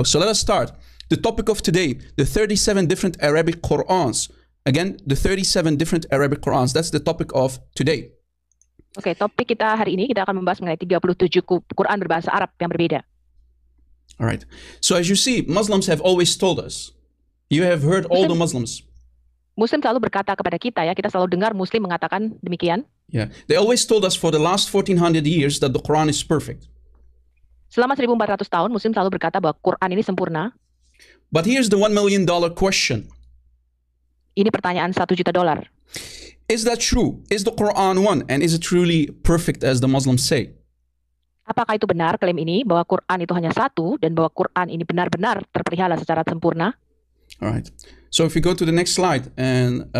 So let us start. The topic of today, the 37 different Arabic Qur'ans. Again, the 37 different Arabic Qur'ans. That's the topic of today. Oke, topik kita hari ini kita akan membahas mengenai 37 Quran berbahasa Arab yang berbeda. All right. So as you see, Muslims have always told us. You have heard all the Muslims. Muslim selalu berkata kepada kita ya, kita selalu dengar Muslim mengatakan demikian. Yeah, they always told us for the last 1400 years that the Quran is perfect. Selama 1400 tahun Muslim selalu berkata bahwa Quran ini sempurna. But here's the $1 million question. Ini pertanyaan $1 juta. Is that true? Is the Quran one? And is it truly perfect as the Muslims say? Apakah itu benar klaim ini bahwa Quran itu hanya satu dan bahwa Quran ini benar-benar terpelihara secara sempurna? All right. So if we go to the next slide, and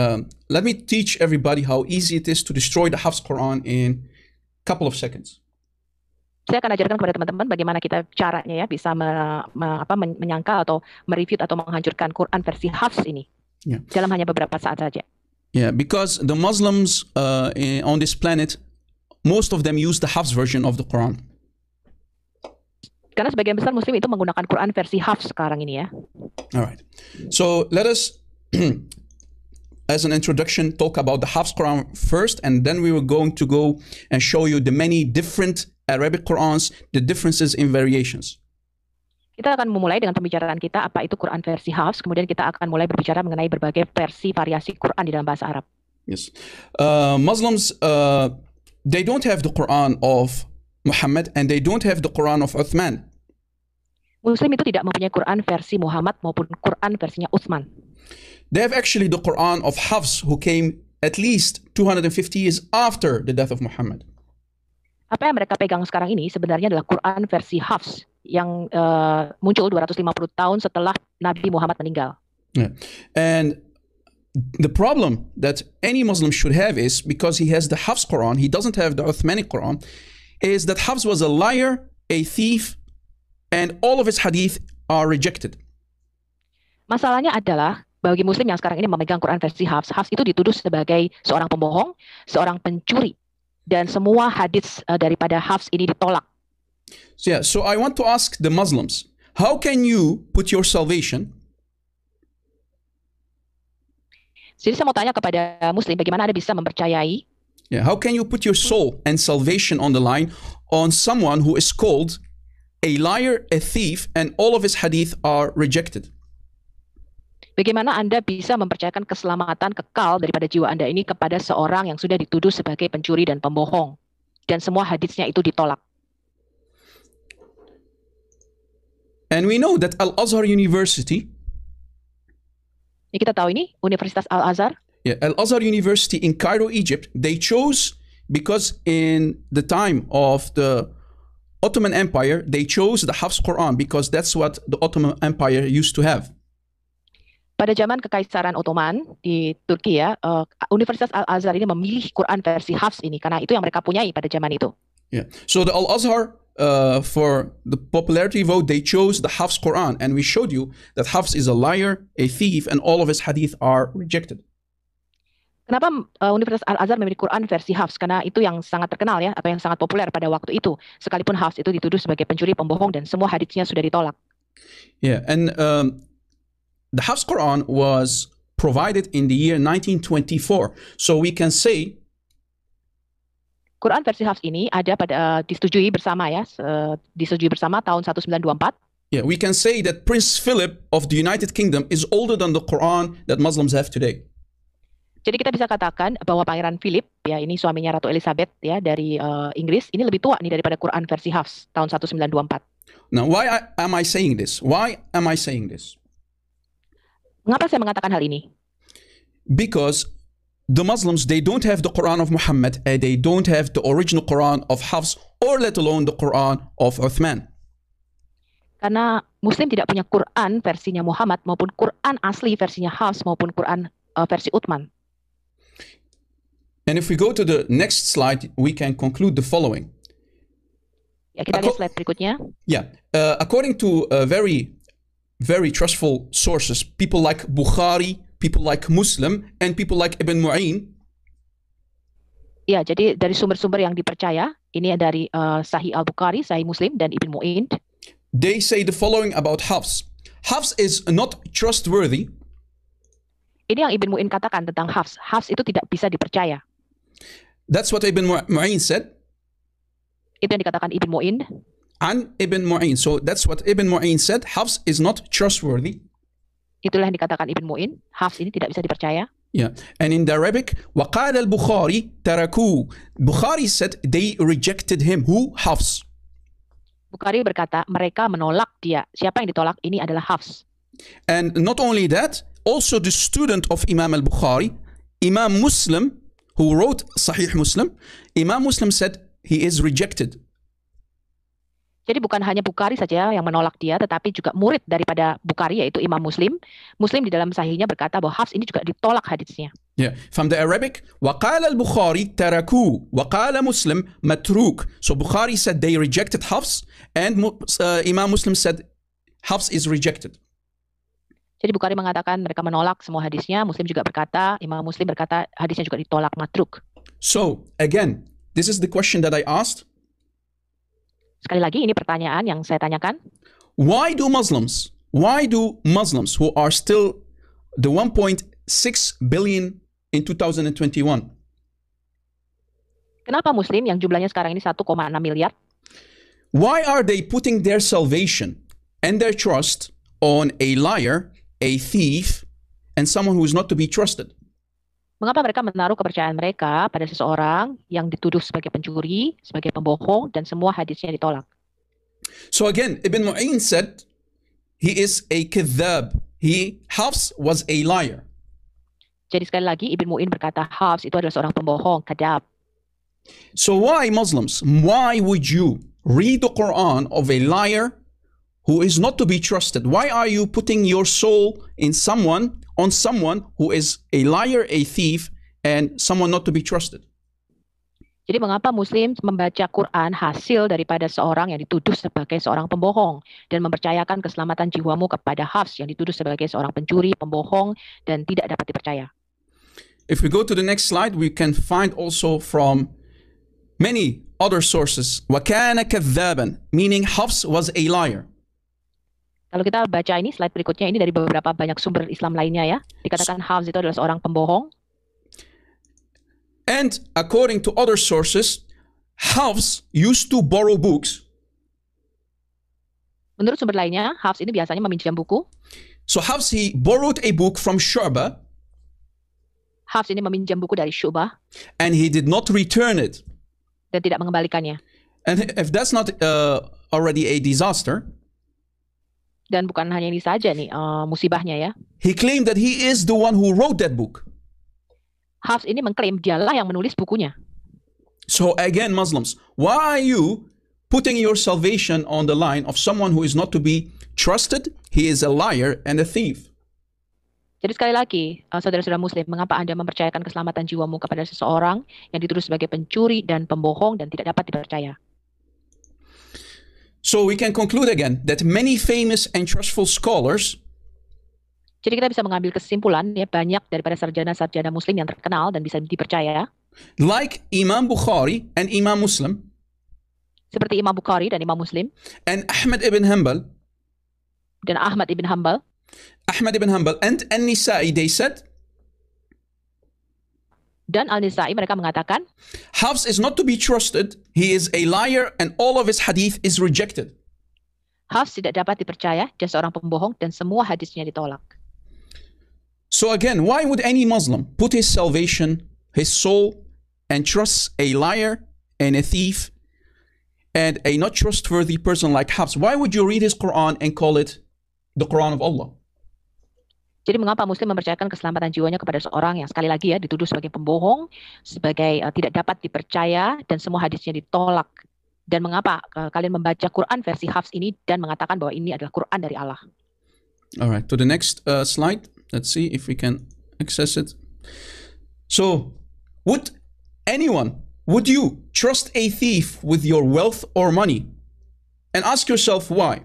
let me teach everybody how easy it is to destroy the Hafs Quran in a couple of seconds. Saya akan ajarkan kepada teman-teman bagaimana kita caranya ya bisa menyangkal atau mereview atau menghancurkan Quran versi Hafs ini dalam hanya beberapa saat saja. Yeah, because the Muslims on this planet, most of them use the Hafs version of the Quran. Karena sebagian besar Muslim itu menggunakan Quran versi Hafs sekarang ini ya. Alright, so let us, as an introduction, talk about the Hafs Quran first, and then we were going to go and show you the many different Arabic Qurans, the differences in variations. Kita akan memulai dengan pembicaraan kita apa itu Quran versi Hafs, kemudian kita akan mulai berbicara mengenai berbagai versi variasi Quran di dalam bahasa Arab. Yes, Muslims, they don't have the Quran of Muhammad, and they don't have the Quran of Uthman. Muslim itu tidak mempunyai Quran versi Muhammad maupun Quran versinya Utsman. They have actually the Quran of Hafs, who came at least 250 years after the death of Muhammad. Apa yang mereka pegang sekarang ini sebenarnya adalah Quran versi Hafs yang muncul 250 tahun setelah Nabi Muhammad meninggal. Yeah. And the problem that any Muslim should have is, because he has the Hafs Quran, he doesn't have the Uthmanic Quran, is that Hafs was a liar, a thief, and all of his hadith are rejected. Masalahnya adalah bagi Muslim yang sekarang ini memegang Quran versi Hafs, Hafs itu dituduh sebagai seorang pembohong, seorang pencuri, dan semua hadits daripada Hafs ini ditolak. So I want to ask the Muslims, how can you put your salvation? Jadi saya mau tanya kepada Muslim, bagaimana Anda bisa mempercayai? How can you put your soul and salvation on the line on someone who is called a liar, a thief, and all of his hadith are rejected? Bagaimana Anda bisa mempercayakan keselamatan kekal daripada jiwa Anda ini kepada seorang yang sudah dituduh sebagai pencuri dan pembohong, dan semua haditsnya itu ditolak? And we know that Al-Azhar University, kita tahu ini Universitas Al-Azhar. Al-Azhar University in Cairo, Egypt, they chose, because in the time of the Ottoman Empire, they chose the Hafs Quran because that's what the Ottoman Empire used to have. Pada zaman Kekaisaran Ottoman di Turki ya, Universitas Al-Azhar ini memilih Quran versi Hafs ini karena itu yang mereka punyai pada zaman itu. So the Al-Azhar, for the popularity vote, they chose the Hafs Quran, and we showed you that Hafs is a liar, a thief, and all of his hadith are rejected. Kenapa Universitas Al-Azhar memilih Quran versi Hafs? Karena itu yang sangat terkenal ya, atau yang sangat populer pada waktu itu. Sekalipun Hafs itu dituduh sebagai pencuri, pembohong, dan semua haditsnya sudah ditolak. And the Hafs Quran was provided in the year 1924. So we can say Quran versi Hafs ini ada pada disetujui bersama ya, disetujui bersama tahun 1924. We can say that Prince Philip of the United Kingdom is older than the Quran that Muslims have today. Jadi kita bisa katakan bahwa Pangeran Philip, ya ini suaminya Ratu Elizabeth ya dari Inggris, ini lebih tua nih daripada Quran versi Hafs tahun 1924. Now, why am I saying this? Why am I saying this? Mengapa saya mengatakan hal ini? Because the Muslims, they don't have the Quran of Muhammad, and they don't have the original Quran of Hafs, or let alone the Quran of Uthman. Karena Muslim tidak punya Quran versinya Muhammad maupun Quran asli versinya Hafs maupun Quran versi Uthman. And if we go to the next slide, we can conclude the following. Ya, kita lihat slide berikutnya. According to very, very trustful sources, people like Bukhari, people like Muslim, and people like Ibn Mu'in. Ya, jadi dari sumber-sumber yang dipercaya, ini dari Sahih Al-Bukhari, Sahih Muslim, dan Ibn Mu'in. they say the following about Hafs. Hafs is not trustworthy. Ini yang Ibn Mu'in katakan tentang Hafs. Hafs itu tidak bisa dipercaya. That's what Ibn Mu'in said. Itu yang dikatakan Ibn Mu'in. An Ibn Mu'in. So that's what Ibn Mu'in said. Hafs is not trustworthy. Itulah yang dikatakan Ibn Mu'in. Hafs ini tidak bisa dipercaya. Yeah. And in the Arabic, وَقَالَ الْبُخَارِ تَرَكُوهُ. Bukhari said they rejected him. Who? Hafs. Bukhari berkata, mereka menolak dia. Siapa yang ditolak? Ini adalah Hafs. And not only that, also the student of Imam al-Bukhari, Imam Muslim, who wrote Sahih Muslim, Imam Muslim said he is rejected. Jadi bukan hanya Bukhari saja yang menolak dia, tetapi juga murid daripada Bukhari, yaitu Imam Muslim. Muslim di dalam sahihnya berkata bahwa Hafs ini juga ditolak hadisnya. Yeah, from the Arabic, وَقَالَ الْبُخَارِ تَرَكُوهُ وَقَالَ Muslim مَتْرُوك. So Bukhari said they rejected Hafs, and Imam Muslim said Hafs is rejected. Jadi Bukhari mengatakan mereka menolak semua hadisnya, Muslim juga berkata, Imam Muslim berkata hadisnya juga ditolak, matruk. So again, this is the question that I asked. Sekali lagi, ini pertanyaan yang saya tanyakan. Why do Muslims who are still the 1.6 billion in 2021? Kenapa Muslim yang jumlahnya sekarang ini 1,6 miliar? Why are they putting their salvation and their trust on a liar, a thief, and someone who is not to be trusted? Mengapa mereka menaruh kepercayaan mereka pada seseorang yang dituduh sebagai pencuri, sebagai pembohong, dan semua hadisnya ditolak? So again, Ibn Mu'in said he is a kadhab. Hafs was a liar. Jadi sekali lagi, Ibn Mu'in berkata Hafs itu adalah seorang pembohong, kadab. So why Muslims, why would you read the Quran of a liar who is not to be trusted? Why are you putting your soul on someone who is a liar, a thief, and someone not to be trusted? Jadi mengapa Muslim membaca Quran hasil daripada seorang yang dituduh sebagai seorang pembohong dan mempercayakan keselamatan jiwamu kepada Hafs yang dituduh sebagai seorang pencuri, pembohong, dan tidak dapat dipercaya? If we go to the next slide, we can find also from many other sources, وَكَانَ كَذَّابًا, meaning Hafs was a liar. Kalau kita baca ini, slide berikutnya, ini dari beberapa banyak sumber Islam lainnya ya. Dikatakan Hafs itu adalah seorang pembohong. And according to other sources, Hafs used to borrow books. Menurut sumber lainnya, Hafs ini biasanya meminjam buku. So Hafs, he borrowed a book from Shu'bah. Hafs ini meminjam buku dari Syu'bah. And he did not return it. Dan tidak mengembalikannya. And if that's not already a disaster, dan bukan hanya ini saja nih musibahnya ya. He claimed that he is the one who wrote that book. Hafs ini mengklaim dialah yang menulis bukunya. So again, Muslims, why are you putting your salvation on the line of someone who is not to be trusted? He is a liar and a thief. Jadi sekali lagi, saudara-saudara Muslim, mengapa Anda mempercayakan keselamatan jiwamu kepada seseorang yang dituduh sebagai pencuri dan pembohong dan tidak dapat dipercaya? So we can conclude again that many famous and trustful scholars, jadi kita bisa mengambil kesimpulan ya, banyak daripada sarjana-sarjana Muslim yang terkenal dan bisa dipercaya, like Imam Bukhari and Imam Muslim, seperti Imam Bukhari dan Imam Muslim, and Ahmad ibn Hanbal, dan Ahmad ibn Hanbal, and An-Nisa'i, they said, dan Al-Nisa'i, mereka mengatakan, Hafs is not to be trusted, he is a liar, and all of his hadith is rejected. Hafs tidak dapat dipercaya, dia seorang pembohong, dan semua hadisnya ditolak. So again, why would any Muslim put his salvation, his soul, and trust a liar and a thief and a not trustworthy person like Hafs? Why would you read his Quran and call it the Quran of Allah? Jadi mengapa Muslim mempercayakan keselamatan jiwanya kepada seorang yang sekali lagi ya dituduh sebagai pembohong, sebagai tidak dapat dipercaya, dan semua hadisnya ditolak? Dan mengapa kalian membaca Quran versi Hafs ini dan mengatakan bahwa ini adalah Quran dari Allah? Alright, to the next slide. Let's see if we can access it. So, would you trust a thief with your wealth or money? And ask yourself why.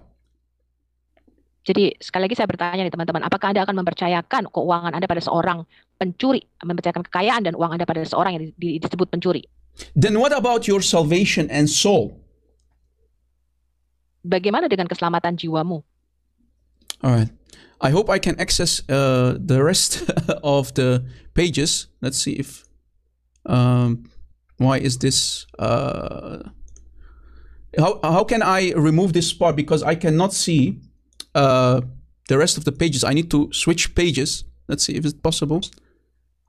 Jadi sekali lagi saya bertanya nih teman-teman, apakah Anda akan mempercayakan keuangan Anda pada seorang pencuri, mempercayakan kekayaan dan uang Anda pada seorang yang disebut pencuri? Then what about your salvation and soul? Bagaimana dengan keselamatan jiwamu? All right. I hope I can access the rest of the pages. Let's see if why is this how can I remove this part, because I cannot see the rest of the pages. I need to switch pages. Let's see if it's possible.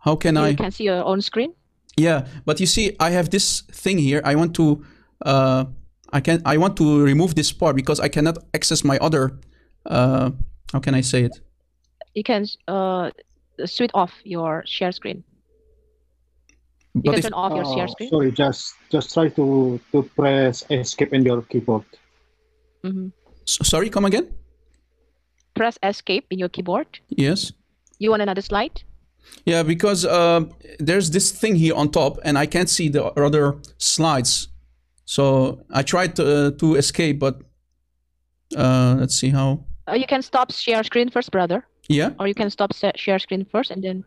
How can You I can see your own screen. Yeah, but you see, I have this thing here. I want to I want to remove this part because I cannot access my other how can I say it? You can switch off your share screen. You But can if, turn off your share screen. Sorry, just try to press escape in your keyboard. sorry, come again? Press escape in your keyboard. Yes. You want another slide? Yeah, because there's this thing here on top, and I can't see the other slides. So I tried to escape, but let's see how. You can stop share screen first, brother. Yeah. Or you can stop share screen first, and then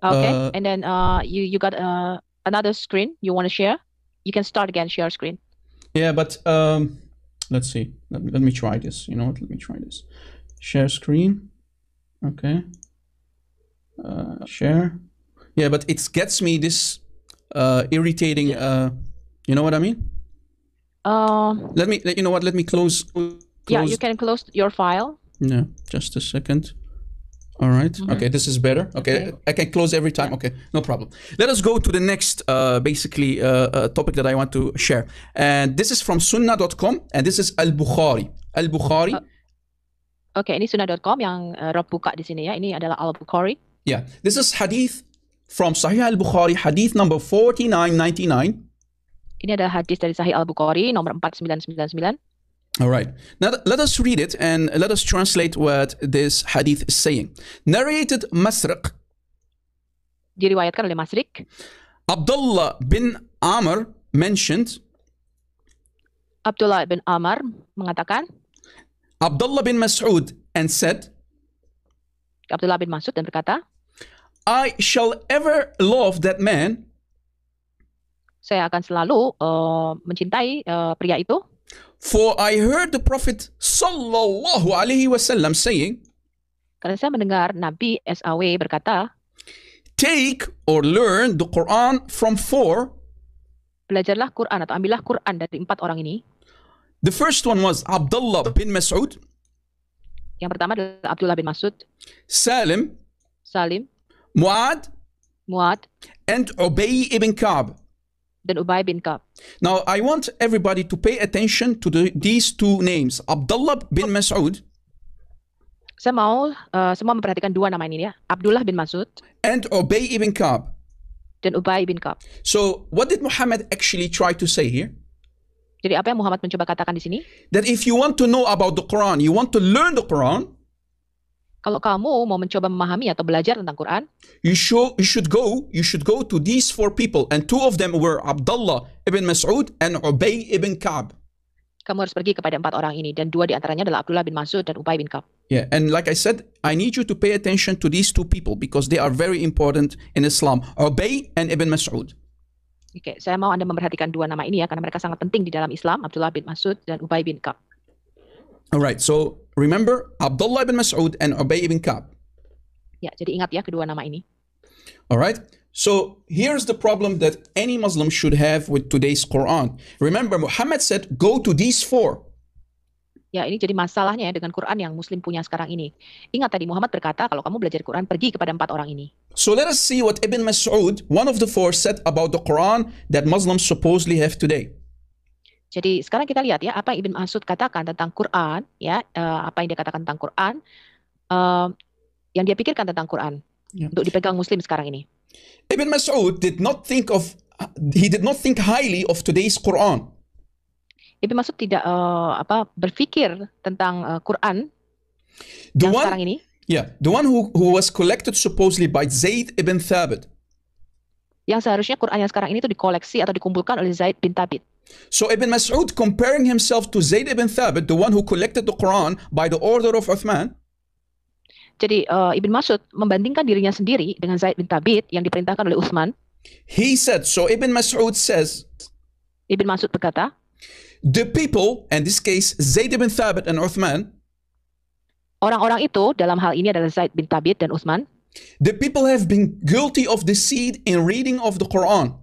okay, and then you got another screen you want to share. You can start again share screen. Yeah, but let's see. Let me try this. You know what? Let me try this. Share screen. Okay. Share. Yeah, but it gets me this irritating. You know what I mean? You know what? Let me close. Yeah, you can close your file. No, just a second. All right. Okay, this is better. Okay, I can close every time. Okay, no problem. Let us go to the next, basically, topic that I want to share. And this is from sunnah.com, and this is Al-Bukhari. Al-Bukhari. Okay, ini sunnah.com yang Rob buka di sini ya. Ini adalah Al-Bukhari. Yeah, this is hadith from Sahih Al-Bukhari, hadith number 4999. Ini adalah hadis dari Sahih Al-Bukhari nomor 4999. All right. Now let us read it and let us translate what this hadith is saying. Narrated Masriq. Diriwayatkan oleh Masriq. Abdullah bin Amr mentioned. Abdullah bin Amr mengatakan. Abdullah bin Mas'ud and said. Abdullah bin Mas'ud dan berkata. I shall ever love that man. Saya akan selalu mencintai pria itu. For I heard the Prophet sallallahu alaihi wasallam saying, karena saya mendengar Nabi SAW berkata, take or learn the Quran from 4. Belajarlah Quran atau ambillah Quran dari 4 orang ini. The first one was Abdullah bin Mas'ud. Yang pertama adalah Abdullah bin Mas'ud. Salim. Muad. And Ubay ibn Ka'b. Dan Ubay bin Ka'b. Now, I want everybody to pay attention to these two names. Abdullah bin Mas'ud. Saya mau semua memperhatikan dua nama ini ya. Abdullah bin Mas'ud. And Ubay ibn Ka'b. Dan Ubay bin Ka'b. So, what did Muhammad actually try to say here? Jadi apa yang Muhammad mencoba katakan di sini? That if you want to know about the Quran, you want to learn the Quran. Kalau kamu mau mencoba memahami atau belajar tentang Quran, you should go to these 4 people, and 2 of them were Abdullah ibn Mas'ud and Ubay ibn Ka'b. Kamu harus pergi kepada 4 orang ini, dan 2 di antaranya adalah Abdullah bin Mas'ud dan Ubay bin Ka'b. Yeah, and like I said, I need you to pay attention to these 2 people because they are very important in Islam. Ubay and Ibn Mas'ud. Oke, saya mau Anda memperhatikan 2 nama ini ya, karena mereka sangat penting di dalam Islam, Abdullah bin Mas'ud dan Ubay bin Ka'b. Alright, so remember Abdullah ibn Mas'ud and Ubay ibn Ka'b. Ya, jadi ingat ya kedua nama ini. Alright, so here's the problem that any Muslim should have with today's Quran. Remember, Muhammad said, go to these 4. Ya, ini jadi masalahnya ya dengan Quran yang Muslim punya sekarang ini. Ingat tadi Muhammad berkata, kalau kamu belajar Quran, pergi kepada 4 orang ini. So let us see what Ibn Mas'ud, one of the 4, said about the Quran that Muslims supposedly have today. Jadi sekarang kita lihat ya apa yang Ibn Mas'ud katakan tentang Quran ya, apa yang dia katakan tentang Quran, yang dia pikirkan tentang Quran untuk dipegang Muslim sekarang ini. Ibn Mas'ud did not think highly of today's Quran. Ibn Mas'ud tidak berpikir tentang Quran sekarang ini. Yeah, the one who was collected supposedly by Zaid ibn Thabit. Yang seharusnya Quran yang sekarang ini itu dikoleksi atau dikumpulkan oleh Zaid bin Thabit. So Ibn Mas'ud comparing himself to Zayd ibn Thabit, the one who collected the Quran by the order of Uthman. Jadi Ibn Mas'ud membandingkan dirinya sendiri dengan Zaid bin Thabit yang diperintahkan oleh Uthman. He said, so Ibn Mas'ud says, Ibn Mas'ud berkata, The people, in this case, Zayd ibn Thabit and Uthman, Orang-orang itu dalam hal ini adalah Zaid bin Thabit dan Utsman. the people have been guilty of deceit in reading of the Quran.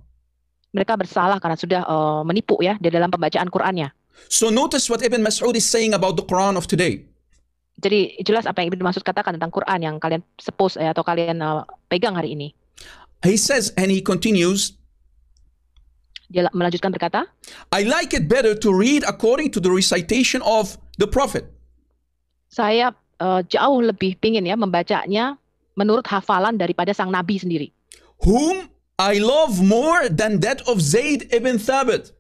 Mereka bersalah karena sudah menipu ya di dalam pembacaan Qur'annya. So notice what Ibn Mas'ud is saying about the Quran of today. Jadi jelas apa yang Ibnu Mas'ud katakan tentang Quran yang kalian suppose atau kalian pegang hari ini. He says, and he continues, Dia melanjutkan berkata, I like it better to read according to the recitation of the Prophet. saya jauh lebih pingin ya membacanya menurut hafalan daripada sang Nabi sendiri. Whom I love more than that of Zayd ibn Thabit.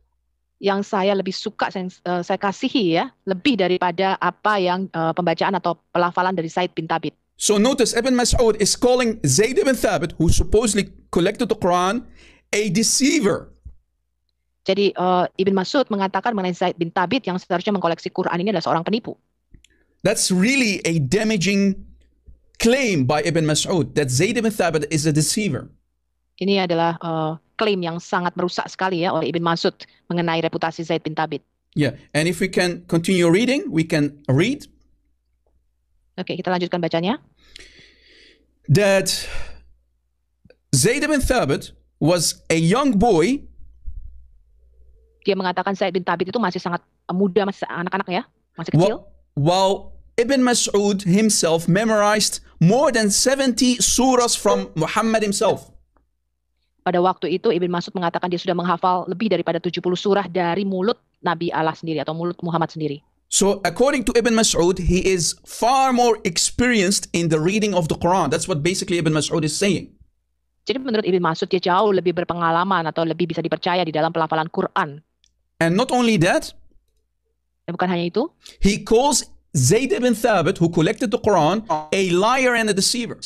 Yang saya lebih suka, saya kasihi ya, lebih daripada apa yang pembacaan atau pelafalan dari Zaid bin Thabit. So notice Ibn Mas'ud is calling Zayd ibn Thabit, who supposedly collected the Quran, a deceiver. Jadi Ibn Mas'ud mengatakan mengenai Zaid bin Thabit yang seharusnya mengkoleksi Quran ini adalah seorang penipu. That's really a damaging claim by Ibn Mas'ud, that Zayd ibn Thabit is a deceiver. Ini adalah klaim yang sangat merusak sekali ya oleh Ibn Mas'ud mengenai reputasi Zaid bin Thabit. Yeah, and if we can continue reading, we can read Oke, kita lanjutkan bacanya. that Zayd ibn Thabit was a young boy. Dia mengatakan Zaid bin Thabit itu masih sangat muda, masih anak-anak ya, masih kecil. While Ibn Mas'ud himself memorized more than 70 surahs from Muhammad himself. Pada waktu itu Ibn Mas'ud mengatakan dia sudah menghafal lebih daripada 70 surah dari mulut Nabi Allah sendiri atau mulut Muhammad sendiri. So according to Ibn Mas'ud, he is far more experienced in the reading of the Quran. That's what basically Ibn Mas'ud is saying. Jadi menurut Ibn Mas'ud dia jauh lebih berpengalaman atau lebih bisa dipercaya di dalam pelafalan Quran. And not only that, Dan bukan hanya itu, he calls Zayd ibn Thabit, who collected the Quran, a liar and a deceiver.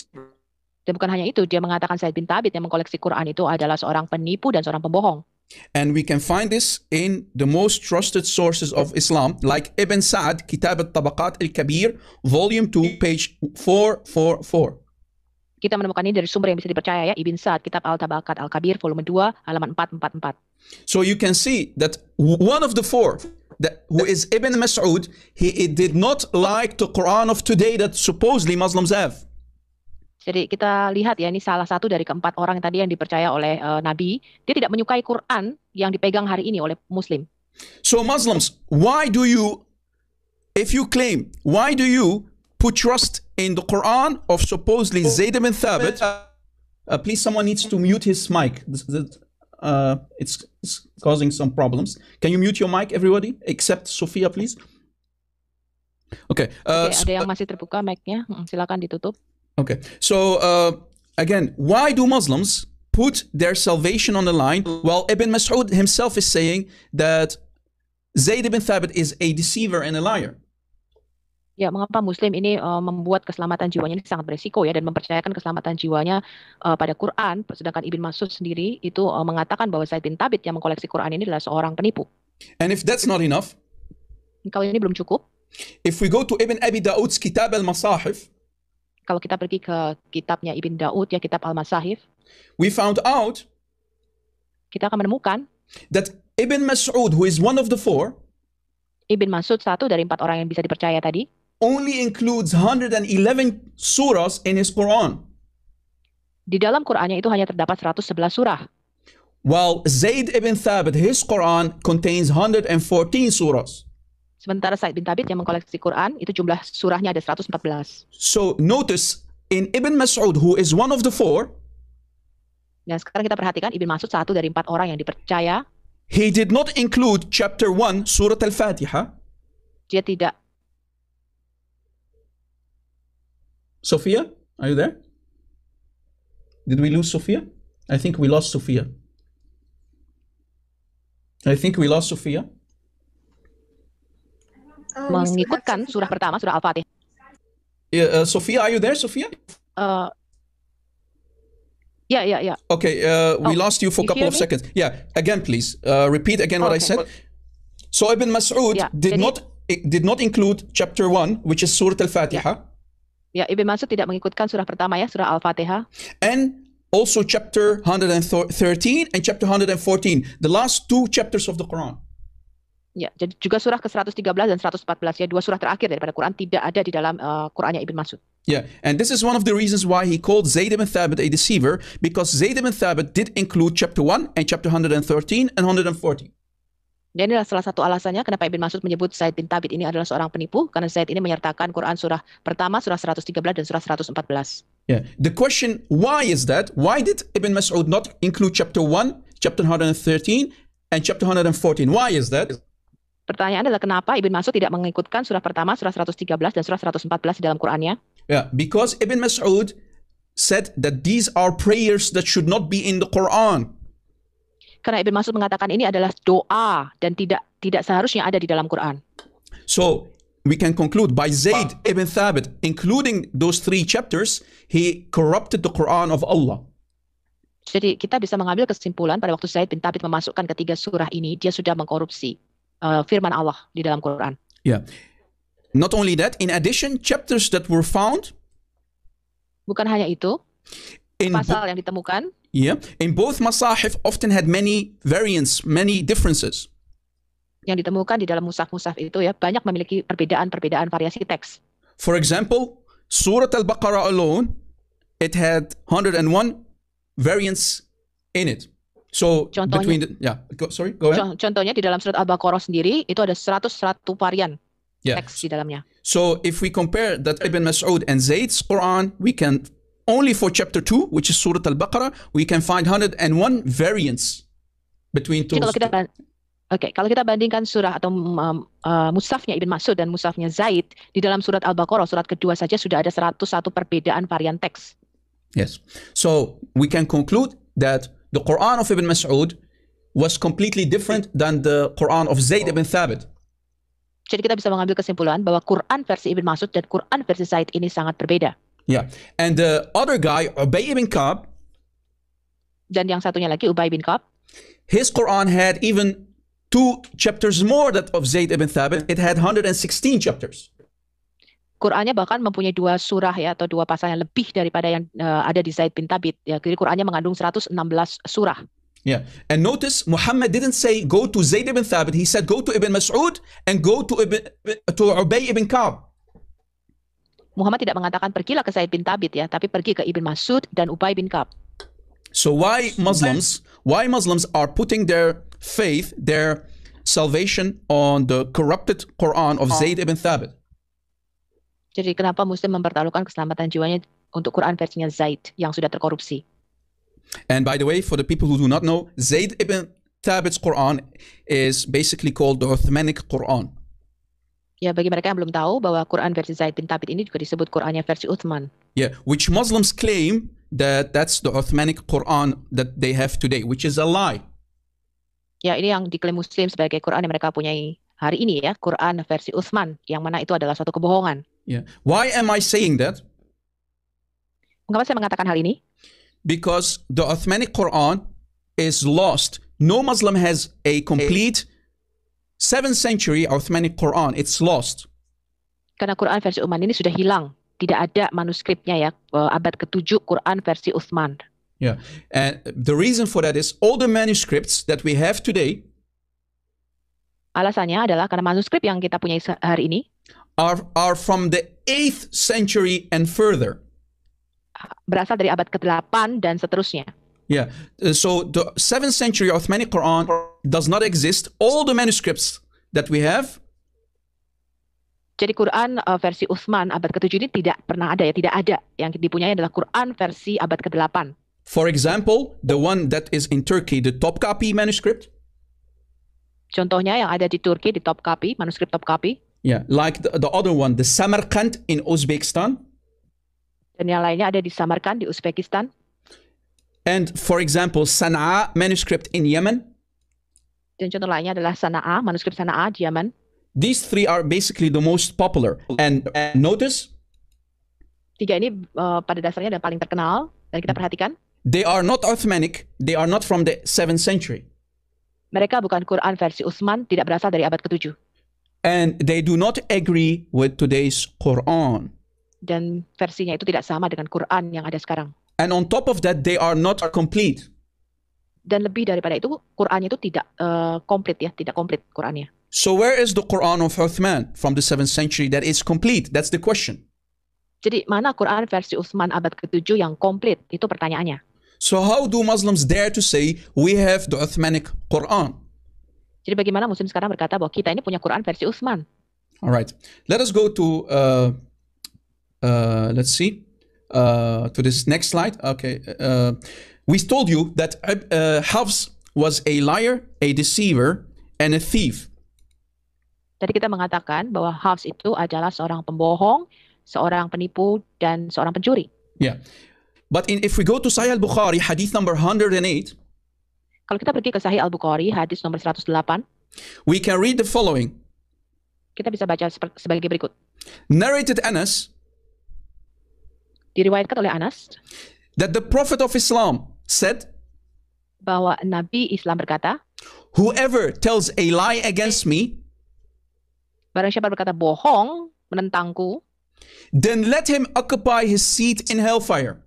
dan bukan hanya itu, dia mengatakan Zaid bin Thabit yang mengkoleksi Quran itu adalah seorang penipu dan seorang pembohong. And we can find this in the most trusted sources of Islam, like Ibn Sa'ad, Kitab al-Tabaqat al-Kabir, volume 2, page 444. Kita menemukan ini dari sumber yang bisa dipercaya ya, Ibn Sa'ad, Kitab Al-Tabaqat Al-Kabir, volume 2, halaman 444. So you can see that one of the four, who is Ibn Mas'ud, he did not like the Quran of today that supposedly Muslims have. Jadi kita lihat ya, ini salah satu dari keempat orang tadi yang dipercaya oleh Nabi. Dia tidak menyukai Quran yang dipegang hari ini oleh Muslim. So Muslims, if you claim, why do you put trust in the Quran of supposedly Zayd ibn Thabit? Please, someone needs to mute his mic. It's causing some problems. Can you mute your mic, everybody, except Sophia, please? Okay. Ada yang masih terbuka mic-nya, silakan ditutup. Okay. So again, why do Muslims put their salvation on the line? Well, Ibn Mas'ud himself is saying that Zayd ibn Thabit is a deceiver and a liar. Ya, mengapa Muslim ini membuat keselamatan jiwanya ini sangat beresiko ya, dan mempercayakan keselamatan jiwanya pada Quran, sedangkan Ibn Mas'ud sendiri itu mengatakan bahwa Zaid bin Thabit yang mengkoleksi Quran ini adalah seorang penipu. And if that's not enough, Kalau ini belum cukup, if we go to Ibn Abi Daud's Kitab al-Masahif, kalau kita pergi ke kitabnya Ibn Daud ya, Kitab Al-Masahif, we found out kita akan menemukan that Ibn Mas'ud, who is one of the four, Ibn Mas'ud, satu dari empat orang yang bisa dipercaya tadi, only includes 111 surahs in his Quran, di dalam Qurannya itu hanya terdapat 111 surah. while Zayd ibn Thabit, his Quran contains 114 surahs. Sementara Zaid bin Thabit yang mengkoleksi Quran, itu jumlah surahnya ada 114. So notice, in Ibn Mas'ud, who is one of the four, Dan sekarang kita perhatikan Ibn Mas'ud, satu dari empat orang yang dipercaya, he did not include chapter 1, Surah Al-Fatiha. dia tidak. Sophia, are you there? Did we lose Sophia? I think we lost Sophia. Mengikutkan surah pertama, surah Al-Fatihah. Sophia, are you there, Sophia? Ya. Okay, we lost you for a couple of seconds. Yeah, again, please. Repeat again what I said. So Ibn Mas'ud did not include chapter 1, which is Surah Al-Fatiha. Ya, Ibn Mas'ud tidak mengikutkan surah pertama ya, surah Al-Fatihah. And also chapter 113 and chapter 114, the last two chapters of the Quran. Ya, jadi juga surah ke-113 dan 114 ya, dua surah terakhir daripada Quran tidak ada di dalam Qurannya Ibn Mas'ud. Yeah, and this is one of the reasons why he called Zayd ibn Thabit a deceiver, because Zayd ibn Thabit did include chapter 1 and chapter 113 and 140. Dan inilah salah satu alasannya kenapa Ibn Mas'ud menyebut Zaid bin Thabit ini adalah seorang penipu, karena Zaid ini menyertakan Quran surah pertama, surah 113 dan surah 114. Yeah, the question, why is that? Why did Ibn Mas'ud not include chapter 1, chapter 113 and chapter 114? Why is that? Pertanyaan adalah kenapa Ibn Mas'ud tidak mengikutkan surah pertama, surah 113 dan surah 114 di dalam Qurannya? Yeah, because Ibn Mas'ud said that these are prayers that should not be in the Quran. Karena Ibn Mas'ud mengatakan ini adalah doa dan tidak seharusnya ada di dalam Quran. So we can conclude by Zayd ibn Thabit including those 3 chapters, he corrupted the Quran of Allah. Jadi kita bisa mengambil kesimpulan pada waktu Zaid bin Thabit memasukkan ketiga surah ini, dia sudah mengkorupsi firman Allah di dalam Quran. Yeah. Not only that, in addition, chapters that were found, bukan hanya itu, in pasal yang ditemukan, in both masahif often had many variants, many differences. Yang ditemukan di dalam mushaf-mushaf itu ya banyak memiliki perbedaan variasi teks. For example, Surah Al-Baqarah alone, it had 101 variants in it. So contohnya, go ahead. Contohnya di dalam surat Al-Baqarah sendiri itu ada 101 varian teks di dalamnya. So if we compare that Ibn Mas'ud and Zayd's Quran, we can only for chapter 2, which is Surah Al-Baqarah, we can find 101 variants between two. Kalau kita bandingkan surah atau mushafnya Ibn Mas'ud dan mushafnya Zaid, di dalam surat Al-Baqarah, surat kedua saja sudah ada 101 perbedaan varian teks. Yes. So we can conclude that the Quran of Ibn Mas'ud was completely different than the Quran of Zayd ibn Thabit. Jadi kita bisa mengambil kesimpulan bahwa Quran versi Ibn Mas'ud dan Quran versi Zaid ini sangat berbeda. Yeah. And the other guy, Ubay ibn Ka'b, dan yang satunya lagi Ubay bin Ka'b, his Quran had even 2 chapters more that of Zayd ibn Thabit. It had 116 chapters. Qurannya bahkan mempunyai 2 surah ya, atau 2 pasal yang lebih daripada yang ada di Zaid bin Thabit. Ya, jadi Qurannya mengandung 116 surah. Yeah, and notice Muhammad didn't say go to Zayd ibn Thabit. He said go to Ibn Mas'ud and go to Ubay ibn Ka'b. Muhammad tidak mengatakan pergilah ke Zaid bin Thabit ya, tapi pergi ke Ibn Mas'ud dan Ubay bin Ka'b. So why Muslims are putting their faith, their salvation on the corrupted Quran of Zayd ibn Thabit? Jadi kenapa Muslim mempertaruhkan keselamatan jiwanya untuk Quran versinya Zaid yang sudah terkorupsi? And by the way, for the people who do not know, Zayd ibn Thabit's Quran is basically called the Uthmanic Quran. Ya, bagi mereka yang belum tahu bahwa Quran versi Zaid bin Thabit ini juga disebut Qurannya versi Uthman. Yeah, which Muslims claim that that's the Uthmanic Quran that they have today, which is a lie. Ya, ini yang diklaim Muslim sebagai Quran yang mereka punyai hari ini ya, Quran versi Uthman, yang mana itu adalah suatu kebohongan. Yeah. Why am I saying that? Mengapa saya mengatakan hal ini? Because the Uthmanic Quran is lost. No Muslim has a complete 7th century Uthmanic Quran. It's lost. Karena Quran versi Uthman ini sudah hilang. Tidak ada manuskripnya ya, abad ke-7 Quran versi Uthman. Yeah. And the reason for that is all the manuscripts that we have today alasannya adalah karena manuskrip yang kita punya hari ini are from the 8th century and further. Berasal dari abad ke-8 dan seterusnya. Yeah. So the 7th century Uthmanic Quran does not exist. All the manuscripts that we have. Jadi Quran versi Uthman abad ke-7 ini tidak pernah ada ya, tidak ada. Yang dipunyai adalah Quran versi abad ke-8. For example, the one that is in Turkey, the Topkapi manuscript. Contohnya yang ada di Turki, di Topkapi, manuskrip Topkapi. Yeah, like the other one, the Samarkand in Uzbekistan. Dan yang lainnya ada di Samarkand, di Uzbekistan. And for example, Sana'a manuscript in Yemen. Dan contoh lainnya adalah Sana'a, manuskrip Sana'a di Yemen. These 3 are basically the most popular. And notice, 3 ini pada dasarnya dan paling terkenal. Dan kita perhatikan, they are not Uthmanic. They are not from the 7th century. Mereka bukan Quran versi Utsman, tidak berasal dari abad ke-7. And they do not agree with today's Quran. Dan versinya itu tidak sama dengan Quran yang ada sekarang. And on top of that, they are not complete. Dan lebih daripada itu, Qurannya itu tidak komplit ya, tidak komplit Qurannya. So where is the Quran of Uthman from the 7th century that is complete? That's the question. Jadi mana Quran versi Utsman abad ke-7 yang komplit? Itu pertanyaannya. So how do Muslims dare to say we have the Uthmanic Quran? Jadi bagaimana Muslim sekarang berkata bahwa kita ini punya Quran versi Utsman? All right. Let us go to let's see to this next slide. Okay. We told you that Hafs was a liar, a deceiver, and a thief. Tadi kita mengatakan bahwa Hafs itu adalah seorang pembohong, seorang penipu, dan seorang pencuri. Yeah. But if we go to Sahih al-Bukhari, hadith number 108, kalau kita pergi ke Sahih Al-Bukhari, hadis nomor 108, we can read the following. Kita bisa baca sebagai berikut. Narrated Anas, diriwayatkan oleh Anas, that the Prophet of Islam said, bahwa Nabi Islam berkata, whoever tells a lie against me, barang siapa berkata bohong menentangku, then let him occupy his seat in hellfire.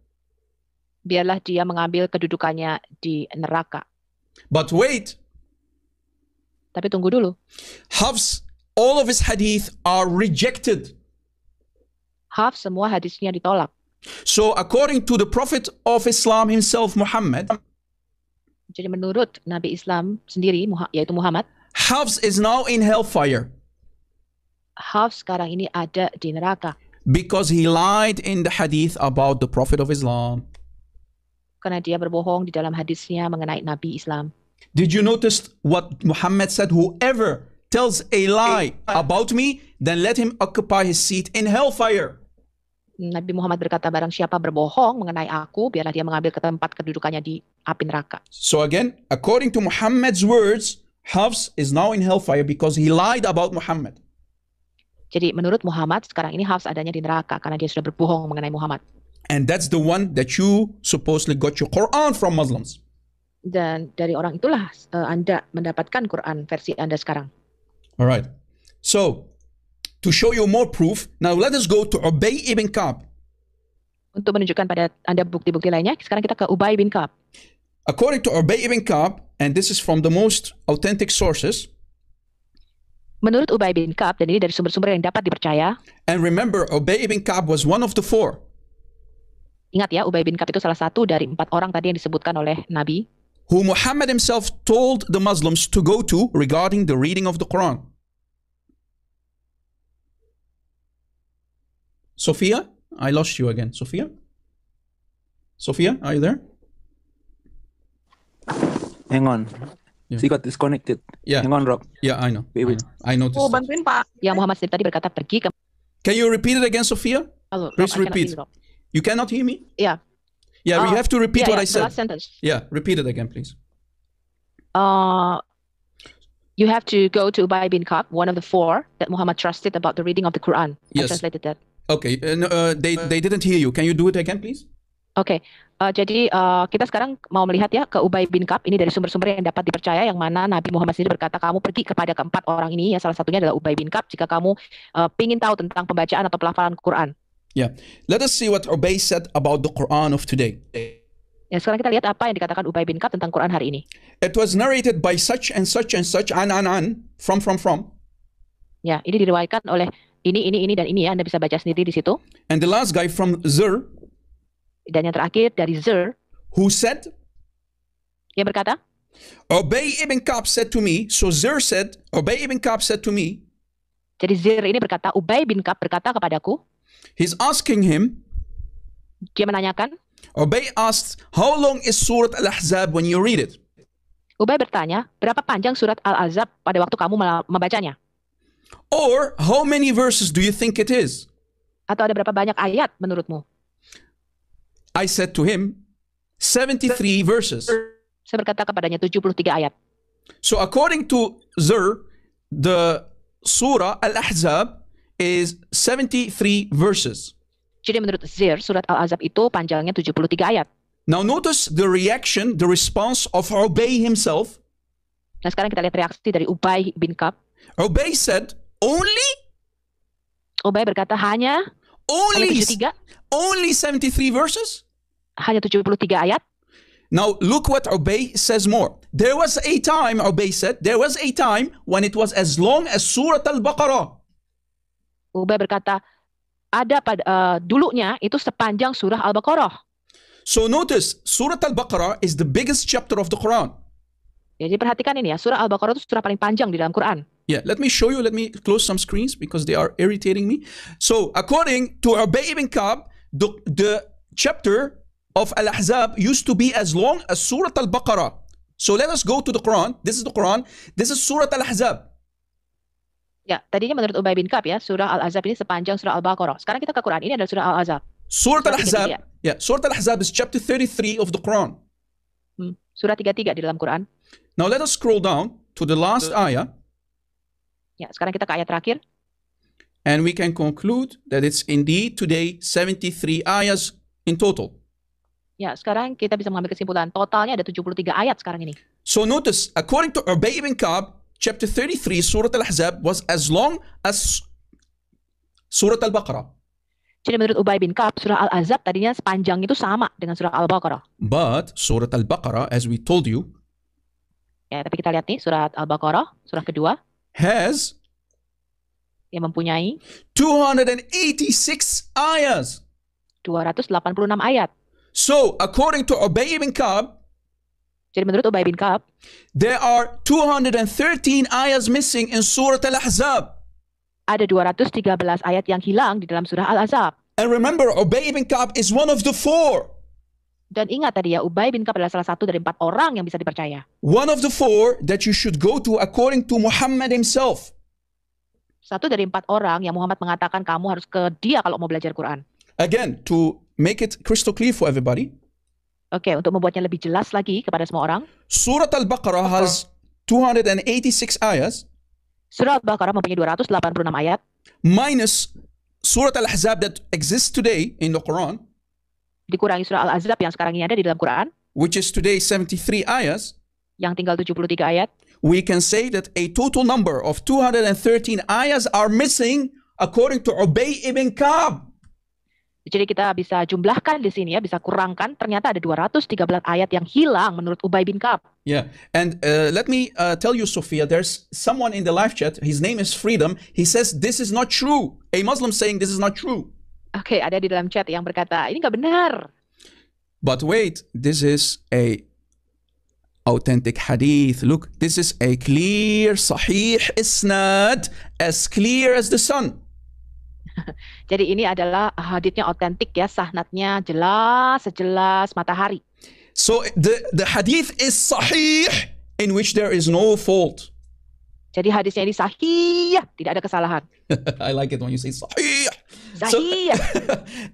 Biarlah dia mengambil kedudukannya di neraka. But wait. Tapi tunggu dulu. Hafs, all of his hadith are rejected. Hafs semua hadisnya ditolak. So according to the Prophet of Islam himself, Muhammad, jadi menurut Nabi Islam sendiri, yaitu Muhammad, Hafs is now in hellfire. Hafs sekarang ini ada di neraka. Because he lied in the hadith about the Prophet of Islam. Karena dia berbohong di dalam hadisnya mengenai Nabi Islam. Did you notice what Muhammad said? Whoever tells a lie about me, then let him occupy his seat in hellfire. Nabi Muhammad berkata, barang siapa berbohong mengenai aku, biarlah dia mengambil tempat kedudukannya di api neraka. So again, according to Muhammad's words, Hafs is now in hellfire because he lied about Muhammad. Jadi menurut Muhammad, sekarang ini Hafs adanya di neraka karena dia sudah berbohong mengenai Muhammad. And that's the one that you supposedly got your Quran from Muslims. Dan dari orang itulah Anda mendapatkan Quran versi Anda sekarang. All right. So, to show you more proof, now let us go to Ubay ibn Ka'b. Untuk menunjukkan pada Anda bukti-bukti lainnya, sekarang kita ke Ubay bin Ka'b. According to Ubay ibn Ka'b, and this is from the most authentic sources. Menurut Ubay bin Ka'b, dan ini dari sumber-sumber yang dapat dipercaya. And remember, Ubay ibn Ka'b was one of the 4. Ingat ya, Ubay bin Ka'b itu salah satu dari 4 orang tadi yang disebutkan oleh Nabi. Who Muhammad himself told the Muslims to go to regarding the reading of the Quran. Sophia, I lost you again. Sophia? Sophia, are you there? Hang on. Yeah. She got disconnected. Yeah. Hang on, Rob. Yeah, I know. Wait. I noticed. Oh, bantuin Pak. Yang Muhammad sendiri tadi berkata pergi ke... Can you repeat it again, Sophia? Halo, Please Rob, I cannot repeat. hear you, Rob. You cannot hear me? Yeah. Yeah, you have to repeat what I the said. last sentence. Yeah, repeat it again, please. You have to go to Ubay bin Ka'b, one of the 4 that Muhammad trusted about the reading of the Quran. Yes. I translated that. Okay, they didn't hear you. Can you do it again, please? Oke, jadi kita sekarang mau melihat ya ke Ubay bin Ka'b, ini dari sumber-sumber yang dapat dipercaya, yang mana Nabi Muhammad sendiri berkata, kamu pergi kepada ke-4 orang ini, ya salah satunya adalah Ubay bin Ka'b, jika kamu ingin tahu tentang pembacaan atau pelafalan Quran. Yeah. Let us see what Ubay said about the Quran of today. Ya, sekarang kita lihat apa yang dikatakan Ubay bin Ka'b tentang Quran hari ini. It was narrated by such and such and such, an, from. Ya, ini diriwayatkan oleh ini, dan ini ya, Anda bisa baca sendiri di situ. And the last guy from Zur, dan yang terakhir dari Zur, who said, yang berkata, Ubay ibn Ka'b said to me, so Zur said, Ubay ibn Ka'b said to me, jadi Zur ini berkata, Ubay bin Ka'b berkata kepadaku, he's asking him, dia menanyakan, Ubay asked, how long is Surat Al-Ahzab when you read it? Ubay bertanya, berapa panjang surat Al-Ahzab pada waktu kamu membacanya? Or, how many verses do you think it is? Atau ada berapa banyak ayat menurutmu? I said to him, 73 verses. Saya berkata kepadanya 73 ayat. So according to Zur, the Surah Al-Ahzab is 73 verses. Jadi menurut Zur, surat Al-Ahzab itu panjangnya 73 ayat. Now notice the reaction, the response of Ubay himself. Nah sekarang kita lihat reaksi dari Ubay bin Ka'b. Ubay said, only? Ubay berkata hanya 73? Only 73 verses? Hanya 73 ayat? Now look what Ubay says more. There was a time, Ubay said, there was a time when it was as long as Surah Al-Baqarah. Ubay berkata, ada pada dulunya itu sepanjang surah Al-Baqarah. So notice, Surah Al-Baqarah is the biggest chapter of the Quran. Jadi perhatikan ini ya, surah Al-Baqarah itu surah paling panjang di dalam Quran. Yeah, let me show you. Let me close some screens because they are irritating me. So according to Ubay ibn Ka'b, the chapter of Al-Ahzab used to be as long as Surah Al-Baqarah. So let us go to the Quran. This is the Quran. This is Surah Al-Ahzab. Ya, tadinya menurut Ubay bin Ka'b ya, surah Al-Ahzab ini sepanjang surah Al-Baqarah. Sekarang kita ke Quran, ini adalah surah Al-Ahzab. Surah Al-Ahzab, yeah, Surah Al-Ahzab is chapter 33 of the Quran. Surah 33 di dalam Quran. Now let us scroll down to the last ayah. Ya, sekarang kita ke ayat terakhir. And we can conclude that it's indeed today 73 ayahs in total. Ya, sekarang kita bisa mengambil kesimpulan. Totalnya ada 73 ayat sekarang ini. So notice, according to Ubay ibn Ka'b, chapter 33, Surah Al-Ahzab was as long as Surah Al-Baqarah. Jadi menurut Ubay bin Ka'b, surah Al-Ahzab tadinya sepanjang itu sama dengan surah Al-Baqarah. But Surah Al-Baqarah, as we told you, Ya, tapi kita lihat nih, surah Al-Baqarah, surah kedua, has yang mempunyai 286 ayahs. 286 ayat. So, according to Ubay ibn Ka'b, Jadi menurut Ubay bin Ka'b, there are 213 ayahs missing in Surah Al-Ahzab. ada 213 ayat yang hilang di dalam surah Al-Ahzab. And remember, Ubay ibn Ka'b is one of the four. Dan ingat tadi ya, Ubay bin Ka'b adalah salah satu dari 4 orang yang bisa dipercaya. One of the four that you should go to according to Muhammad himself. Satu dari 4 orang yang Muhammad mengatakan kamu harus ke dia kalau mau belajar Quran. Again, to make it crystal clear for everybody, Oke, untuk membuatnya lebih jelas lagi kepada semua orang, Surah Al-Baqarah has 286 ayahs surah Al-Baqarah mempunyai 286 ayat, minus Surah Al-Ahzab that exists today in the Quran, dikurangi surah Al-Ahzab yang sekarang ini ada di dalam Quran, which is today 73 ayahs. yang tinggal 73 ayat. We can say that a total number of 213 ayahs are missing according to Ubay ibn Ka'b. Jadi kita bisa jumlahkan di sini ya, bisa kurangkan, ternyata ada 213 ayat yang hilang menurut Ubay bin Ka'b. Yeah, and let me tell you, Sophia, there's someone in the live chat, his name is Freedom, he says this is not true. A Muslim saying this is not true. Oke, ada di dalam chat yang berkata, ini nggak benar. But wait, this is a authentic hadith. Look, this is a clear, sahih isnad, as clear as the sun. Jadi ini adalah haditsnya otentik ya, sahnadnya jelas, sejelas matahari. So the hadith is sahih, in which there is no fault. Jadi hadisnya ini sahih, tidak ada kesalahan. I like it when you say sahih. Sahih.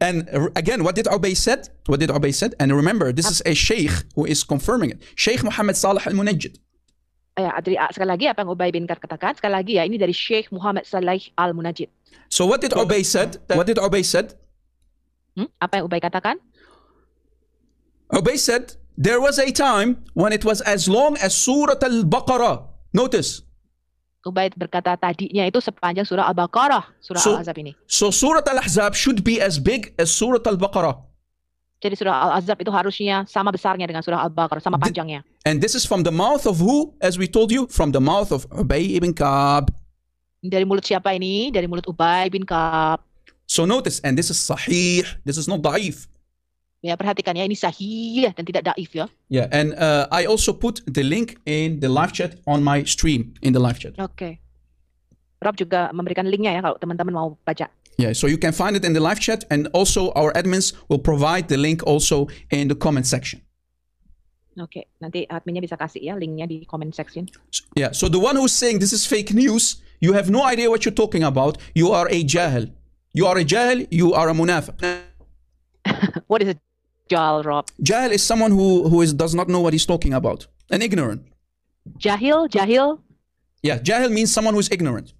And again, what did Ubay said? What did Ubay said? And remember, this is a sheikh who is confirming it. Sheikh Muhammad Salih al-Munajjid. Ya, sekali lagi apa yang Ubay bin Ka'b katakan? Sekali lagi ya, ini dari Syekh Muhammad Salih al-Munajjid. So what did Ubay said? What did Ubay said? Apa yang Ubay katakan? Ubay said, there was a time when it was as long as Surah Al-Baqarah. Notice. Ubay berkata tadinya itu sepanjang surah Al-Baqarah, surah Al-Ahzab ini. So Surah Al-Ahzab should be as big as Surah Al-Baqarah. Jadi surah Al-Ahzab itu harusnya sama besarnya dengan surah Al-Baqarah, sama panjangnya. And this is from the mouth of who? As we told you, from the mouth of Ubay ibn Ka'b. Dari mulut siapa ini? Dari mulut Ubay bin Ka'b. So notice, and this is sahih. This is not da'if. Ya, perhatikan ya, ini sahih dan tidak daif ya. Yeah, and I also put the link in the live chat on my stream, in the live chat. Oke. Rob juga memberikan linknya ya kalau teman-teman mau baca. Yeah, so you can find it in the live chat, and also our admins will provide the link also in the comment section. Oke, nanti adminnya bisa kasih ya linknya di comment section. Yeah, so the one who's saying this is fake news, you have no idea what you're talking about. You are a jahil. You are a jahil, you are a munafiq. What is a jahil, Rob? Jahil is someone who does not know what he's talking about. An ignorant. Jahil? Yeah, jahil means someone who's ignorant.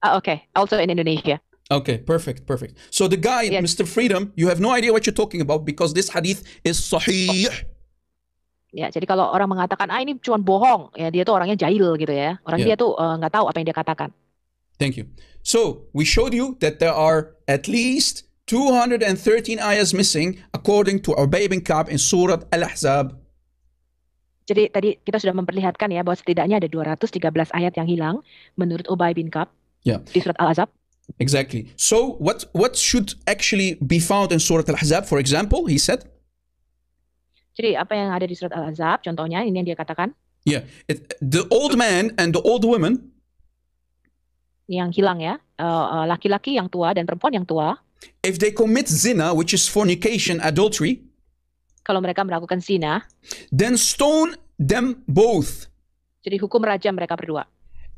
Okay, also in Indonesia. Okay, perfect. So the guy, yes. Mr. Freedom, you have no idea what you're talking about because this hadith is sahih. Ya, jadi kalau orang mengatakan, ini cuma bohong, ya dia tuh orangnya jahil gitu ya. Dia tuh nggak tahu apa yang dia katakan. Thank you. So, we showed you that there are at least 213 ayahs missing according to Ubay bin Ka'b in Surah Al-Ahzab. Jadi tadi kita sudah memperlihatkan ya bahwa setidaknya ada 213 ayat yang hilang menurut Ubay bin Ka'ab Yeah, di surat Al-Ahzab. exactly. So what should actually be found in Surah Al-Ahzab, for example, he said? Jadi apa yang ada di surat Al-Ahzab, contohnya ini yang dia katakan, The old man and the old woman, yang hilang ya, laki-laki yang tua dan perempuan yang tua, if they commit zina, which is fornication, adultery, kalau mereka melakukan zina, then stone them both. jadi hukum rajam mereka berdua.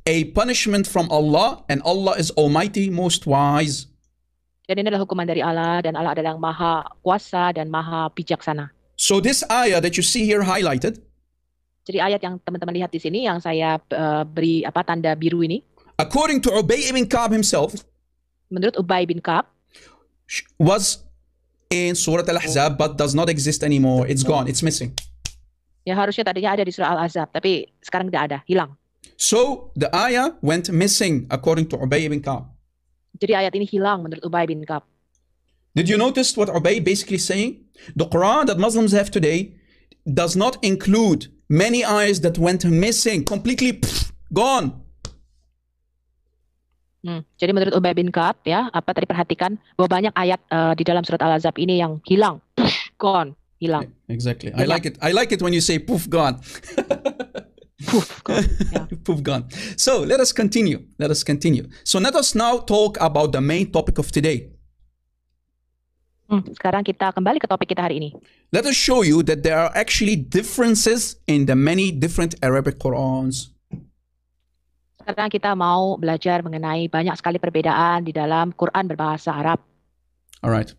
A punishment from Allah, and Allah is Almighty, most wise. Dan ini adalah hukuman dari Allah, dan Allah adalah yang maha kuasa dan maha bijaksana. So this ayah that you see here highlighted, Jadi ayat yang teman-teman lihat di sini yang saya beri tanda biru ini, according to Ubay ibn Ka'b himself, menurut Ubay bin Ka'ab, was in Surah Al-Ahzab but does not exist anymore. It's gone. It's missing. ya harusnya tadinya ada di surah Al-Ahzab, tapi sekarang tidak ada, hilang. So the ayah went missing according to Ubay ibn Ka'b. Jadi ayat ini hilang menurut Ubay bin Ka'ab. Did you notice what Ubay basically saying? The Quran that Muslims have today does not include many ayahs that went missing, completely gone. Jadi menurut Ubay bin Ka'ab ya, tadi perhatikan bahwa banyak ayat di dalam surat Al-Ahzab ini yang hilang, gone, hilang. Exactly. I like it. I like it when you say poof gone. Poof, gone. Ya. Poof gone. So let us continue. Let us continue. So let us now talk about the main topic of today. Sekarang kita kembali ke topik kita hari ini. Let us show you that there are actually differences in the many different Arabic Qurans. Sekarang kita mau belajar mengenai banyak sekali perbedaan di dalam Quran berbahasa Arab. All right.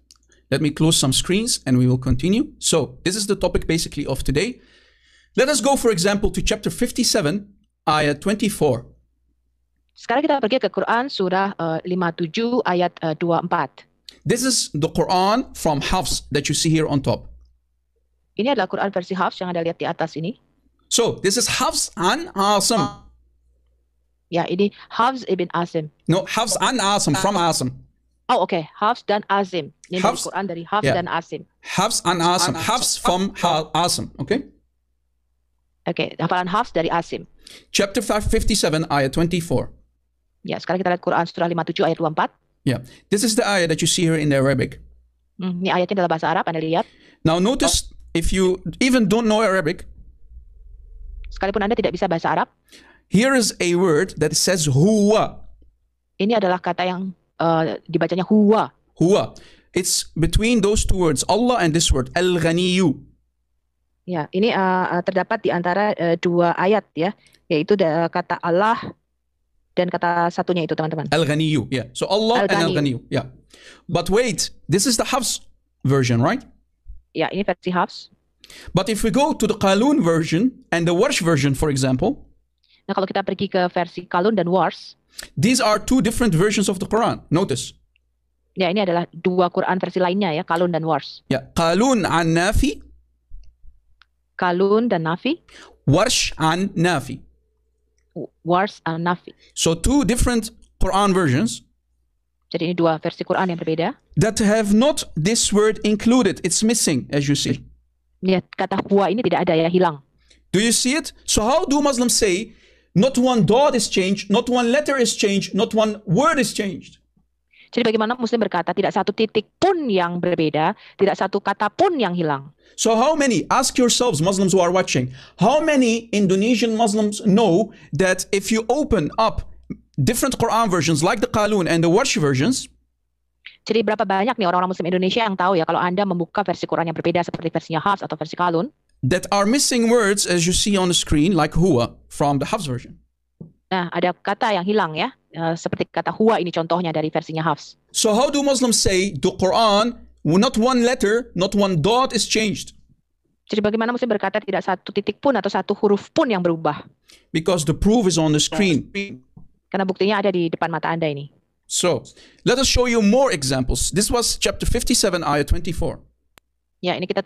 Let me close some screens and we will continue. So this is the topic basically of today. Let us go, for example, to chapter 57, ayat 24. Sekarang kita pergi ke Quran surah 57 ayat 24. This is the Quran from Hafs that you see here on top. Ini adalah Quran versi Hafs yang Anda lihat di atas ini. So this is Hafs an Asim. Ya, ini Hafs ibn Asim. No, Hafs an Asim, from Asim. Oh, oke. Hafs dan Asim. Ini dari Hafs, Quran dari Hafs yeah. dan Asim. Hafs an Asim. Hafs from Asim, okay? Oke, hafalan Hafs dari Asim. Chapter 57, ayat 24. Ya, sekarang kita lihat Quran surah 57 ayat 24. Yeah, this is the ayah that you see here in the Arabic. Ini ayatnya dalam bahasa Arab, Anda lihat. Now notice, if you even don't know Arabic, Sekalipun Anda tidak bisa bahasa Arab, here is a word that says huwa. ini adalah kata yang dibacanya huwa. Huwa. It's between those two words, Allah and this word, al-ghaniyu. Ya, ini terdapat di antara dua ayat ya, yaitu kata Allah dan kata satunya itu, teman-teman. Al-ghaniyu, yeah. So Allah and al-ghaniyu, yeah. But wait, this is the Hafs version, right? Ya, ini versi Hafs. But if we go to the Qalun version and the Warsh version, for example, Nah, kalau kita pergi ke versi Qalun dan Warsh, these are two different versions of the Quran. Notice. ya ini adalah dua Quran versi lainnya ya, Qalun dan Warsh. Yeah. Qalun an Nafi, Qalun dan Nafi, Warsh an Nafi. Warsh dan Nafi. So two different Quran versions Jadi ini dua versi Quran yang berbeda. that have not this word included. It's missing, as you see. Ya, kata huwa ini tidak ada ya, hilang. Do you see it? So how do Muslims say not one dot is changed, not one letter is changed, not one word is changed? Jadi bagaimana Muslim berkata tidak satu titik pun yang berbeda, tidak satu kata pun yang hilang. So how many, ask yourselves, Muslims who are watching, how many Indonesian Muslims know that if you open up different Quran versions like the Qalun and the Warsh versions, Jadi berapa banyak nih orang-orang Muslim Indonesia yang tahu ya kalau Anda membuka versi Quran yang berbeda seperti versinya Hafs atau versi Qalun, that are missing words as you see on the screen like huwa from the Hafs version? nah ada kata yang hilang ya, seperti kata huwa ini contohnya dari versinya Hafs. So how do Muslims say the Quran, not one letter, not one dot is changed? Jadi bagaimana Muslim berkata tidak satu titik pun atau satu huruf pun yang berubah? Because the proof is on the screen. Karena buktinya ada di depan mata Anda ini. So let us show you more examples. This was chapter 57 ayat 24. Ya, ini kita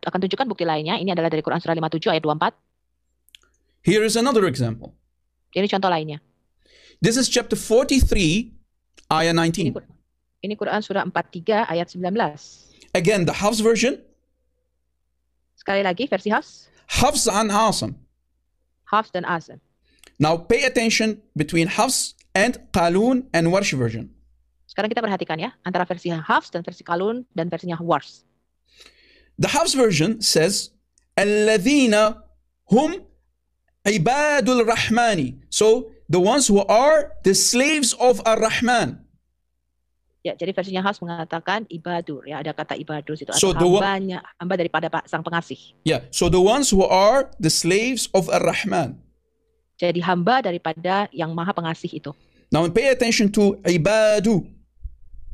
akan tunjukkan bukti lainnya. Ini adalah dari Quran surah 57 ayat 24. Here is another example. Ini contoh lainnya. This is chapter 43 ayat 19. Ini Quran surah 43 ayat 19. Again, the Hafs version. Sekali lagi versi Hafs. Hafs and Asim. Hafs dan Asim. Now pay attention between Hafs and Qalun and Warsh version. Sekarang kita perhatikan ya, antara versi Hafs dan versi Qalun dan versinya Warsh. The Hafs version says, Alladhina hum ibadul rahmani. So the ones who are the slaves of ar-Rahman. Ya, jadi versinya Hafs mengatakan ibadur, ya ada kata ibadur situ, So atau hamba daripada Sang Pengasih. Yeah, so the ones who are the slaves of ar-Rahman. Jadi hamba daripada yang Maha Pengasih itu. Now pay attention to ibadu.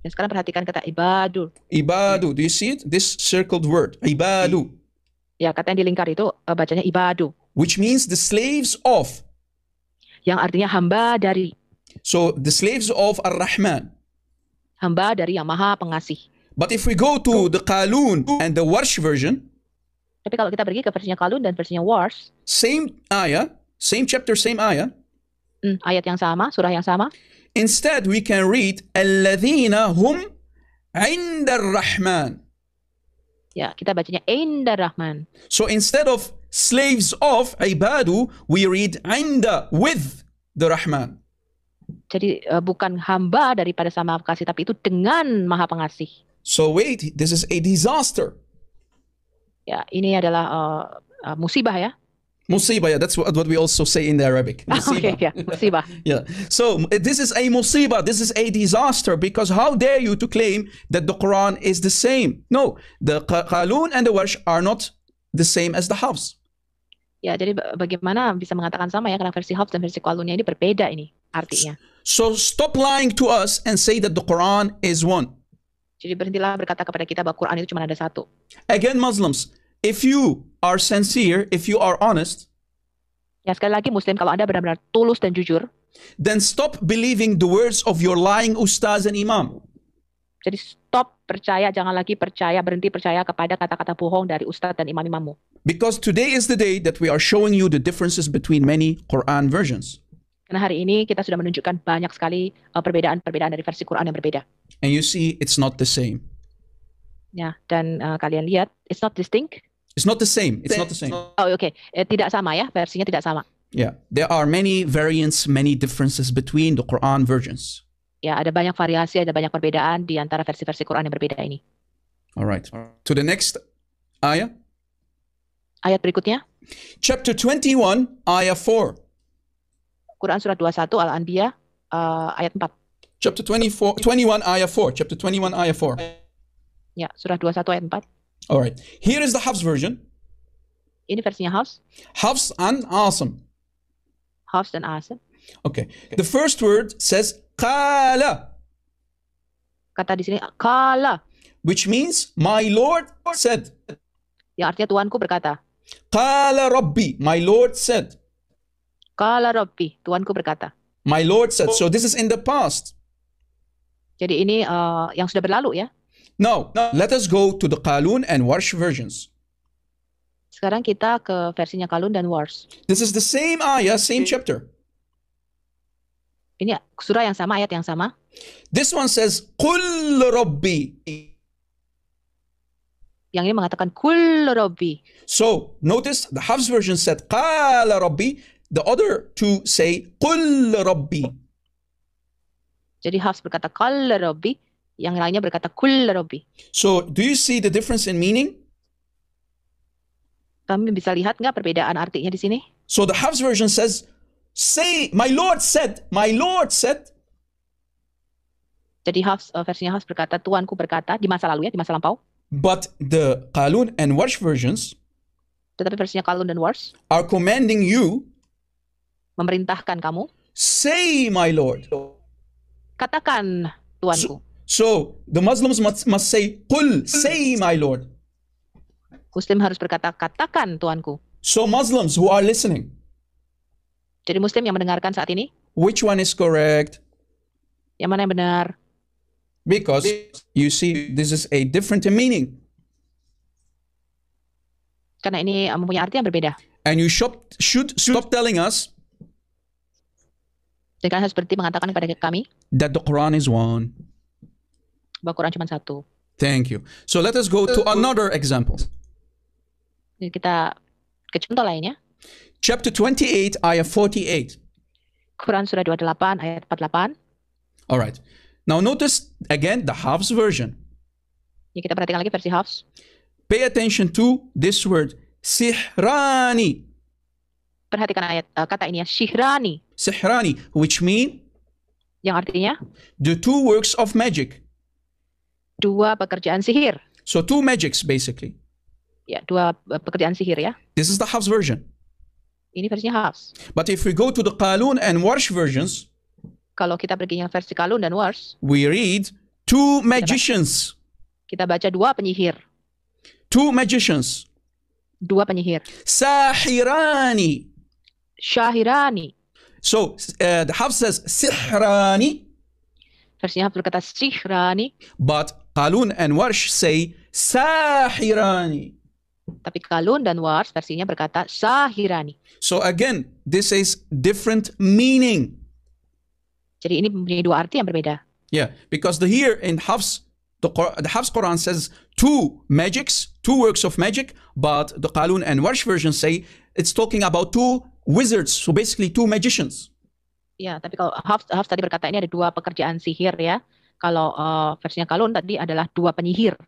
Dan sekarang perhatikan kata ibadur. Ibadu, do you see it? This circled word, ibadu. Ya, kata yang dilingkar itu bacanya ibadu. Which means the slaves of. Yang artinya hamba dari. So the slaves of ar-Rahman. Hamba dari yang Maha Pengasih. But if we go to the Qalun and the Warsh version, tapi kalau kita pergi ke versinya Qalun dan versinya Warsh, same ayah, same chapter, same ayah. Ayat yang sama, surah yang sama. Instead, we can read Alladhina hum inda ar-Rahman. Ya, kita bacanya inda Rahman. So instead of slaves of ibadu, we read inda with the Rahman. Jadi bukan hamba daripada Sang Maha Pengasih, tapi itu dengan Maha Pengasih. So wait, this is a disaster. Ya, ini adalah musibah ya. Musibah, yeah, that's what we also say in the Arabic. Oke, ya, musibah. Yeah. So this is a musibah, this is a disaster, because how dare you to claim that the Quran is the same? No, the Qalun and the Warsh are not the same as the Hafs. Ya, jadi bagaimana bisa mengatakan sama ya, karena versi Hafs dan versi Qalunnya ini berbeda ini artinya. So stop lying to us and say that the Quran is one. Jadi berhentilah berkata kepada kita bahwa Quran itu cuma ada satu. Again, Muslims, if you are sincere, if you are honest, ya sekali lagi Muslim, kalau Anda benar-benar tulus dan jujur, then stop believing the words of your lying ustaz and imam. Jadi stop percaya, jangan lagi percaya, berhenti percaya kepada kata-kata bohong dari ustaz dan imam-imammu. Because today is the day that we are showing you the differences between many Quran versions. Karena hari ini kita sudah menunjukkan banyak sekali perbedaan-perbedaan dari versi Quran yang berbeda. And you see, it's not the same. Ya, dan kalian lihat, it's not distinct. It's not the same. It's not the same. Oh, oke. Tidak sama ya, versinya tidak sama. Yeah, there are many variants, many differences between the Quran versions. Ya, ada banyak variasi, ada banyak perbedaan di antara versi-versi Quran yang berbeda ini. All right. To the next ayah. Ayat berikutnya. Chapter 21, ayah 4. Quran surat 21 Al-Anbiya ayat 4. Chapter 21, ayah 4. Chapter 21, ayah 4. Ya, surah 21 ayat 4. All right. Here is the Hafs version. Ini versinya Hafs. Hafs and Asim. Hafs dan Asim. Okay. The first word says qala, Kata di sini qala, which means my Lord said. yang artinya Tuanku berkata. Qala Rabbi, my Lord said. Qala Rabbi, Tuanku berkata. My Lord said. So this is in the past. Jadi ini yang sudah berlalu ya. Now, let us go to the Qalun and Warsh versions. Sekarang kita ke versinya Qalun dan Warsh. This is the same ayah, same chapter. Ini surah yang sama, ayat yang sama. This one says, Qul Rabbi. Yang ini mengatakan Kul Rabbi. So, notice the Hafs version said, Qala Rabbi. The other two say, Qul Rabbi. Jadi Hafs berkata Qala Rabbi, yang lainnya berkata Kul Rabbi. So, do you see the difference in meaning? Kami bisa lihat nggak perbedaan artinya di sini? So, the Hafs version says, say, my Lord said, my Lord said. Jadi Hafs, versinya Hafs berkata, Tuanku berkata, di masa lalu ya, di masa lampau. But the Qalun and Warsh versions Tetapi versinya Qalun dan Warsh are commanding you, memerintahkan kamu, say, my Lord. katakan Tuanku. So the Muslims must say, Qul, say, my Lord. Muslim harus berkata, katakan Tuanku. So Muslims who are listening, Jadi Muslim yang mendengarkan saat ini, which one is correct? yang mana yang benar? Because you see, this is a different meaning. Karena ini mempunyai arti yang berbeda. And you should stop telling us Dan kalian harus berhenti mengatakan kepada kami that the Quran is one. bahwa Quran cuma satu. Thank you. So let us go to another example. Jadi kita Ke contoh lainnya, Chapter 28, ayah 48. Quran surah 28 ayat 48. All right. Now notice again the Hafs version. Ya, kita perhatikan lagi versi Hafs. Pay attention to this word, sihrani. Perhatikan ayat kata ini ya, syihrani, Sihrani, which mean yang artinya the two works of magic. dua pekerjaan sihir. So two magics basically. Ya, dua pekerjaan sihir ya. This is the Hafs version. Ini versinya Hafs. But if we go to the Qalun and Warsh versions, Kalau kita pergi yang versi Qalun dan Warsh, we read two magicians. kita baca dua penyihir. Two magicians. Dua penyihir. Sahirani. Syahirani. So the Hafs says sihrani, Versinya Hafs berkata sihrani, but Qalun and Warsh say sahirani. tapi Qalun dan Warsh versinya berkata sahirani. So again, this is different meaning. Jadi ini mempunyai dua arti yang berbeda. Yeah, because here in Hafs, the Hafs Quran says two magics, two works of magic, but the Qalun and Warsh version say it's talking about two wizards, so basically two magicians. Ya, tapi kalau Hafs tadi berkata ini ada dua pekerjaan sihir ya. Kalau versinya Qalun tadi adalah dua penyihir.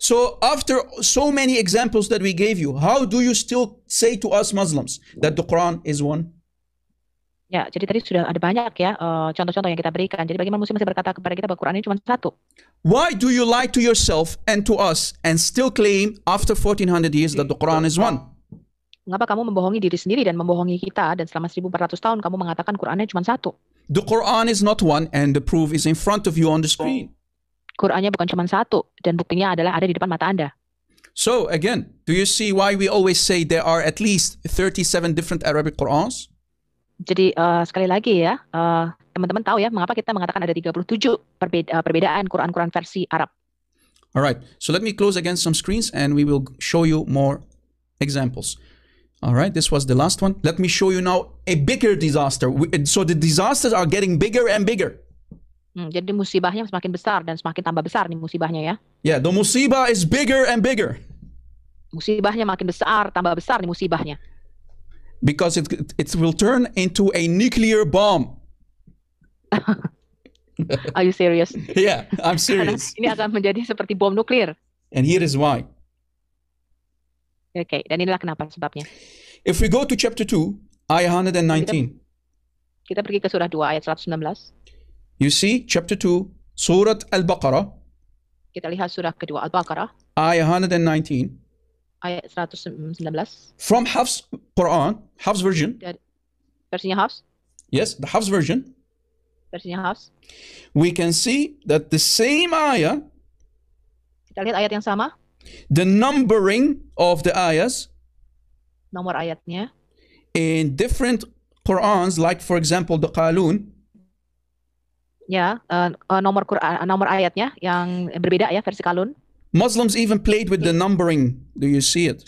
So after so many examples that we gave you, how do you still say to us Muslims that the Quran is one? Ya, jadi tadi sudah ada banyak ya contoh-contoh yang kita berikan. Jadi bagaimana Muslim masih berkata kepada kita bahwa Quran ini cuma satu? Why do you lie to yourself and to us and still claim after 1400 years that the Quran is one? Mengapa kamu membohongi diri sendiri dan membohongi kita dan selama 1400 tahun kamu mengatakan Qurannya cuma satu? The Quran is not one and the proof is in front of you on the screen. Qurannya bukan cuma satu dan buktinya adalah ada di depan mata Anda. So again, do you see why we always say there are at least 37 different Arabic Qurans? Jadi sekali lagi ya, teman-teman tahu ya mengapa kita mengatakan ada 37 perbedaan Quran-Quran versi Arab. All right, so let me close again some screens and we will show you more examples. All right, this was the last one. Let me show you now a bigger disaster. So the disasters are getting bigger and bigger. Jadi musibahnya semakin besar dan semakin tambah besar nih musibahnya ya. Yeah, the musibah is bigger and bigger. Musibahnya makin besar, tambah besar nih musibahnya. Because it will turn into a nuclear bomb. Are you serious? Yeah, I'm serious. Ini akan menjadi seperti bom nuklir. And here is why. Oke, dan inilah kenapa sebabnya. If we go to chapter 2, ayah 119. Kita pergi ke surah 2 ayat 119. You see, chapter 2, Surah Al-Baqarah. Kita lihat surah kedua Al-Baqarah. Ayah 119. Ayat 119. From Hafs Quran, Hafs version. Versinya Hafs. Yes, the Hafs version. Versinya Hafs. We can see that the same ayah, Kita lihat ayat yang sama. the numbering of the ayahs Nomor ayatnya. in different Qurans, like for example the Qalun, Ya, nomor ayatnya yang berbeda ya versi Qalun. Muslims even played with the numbering. Do you see it?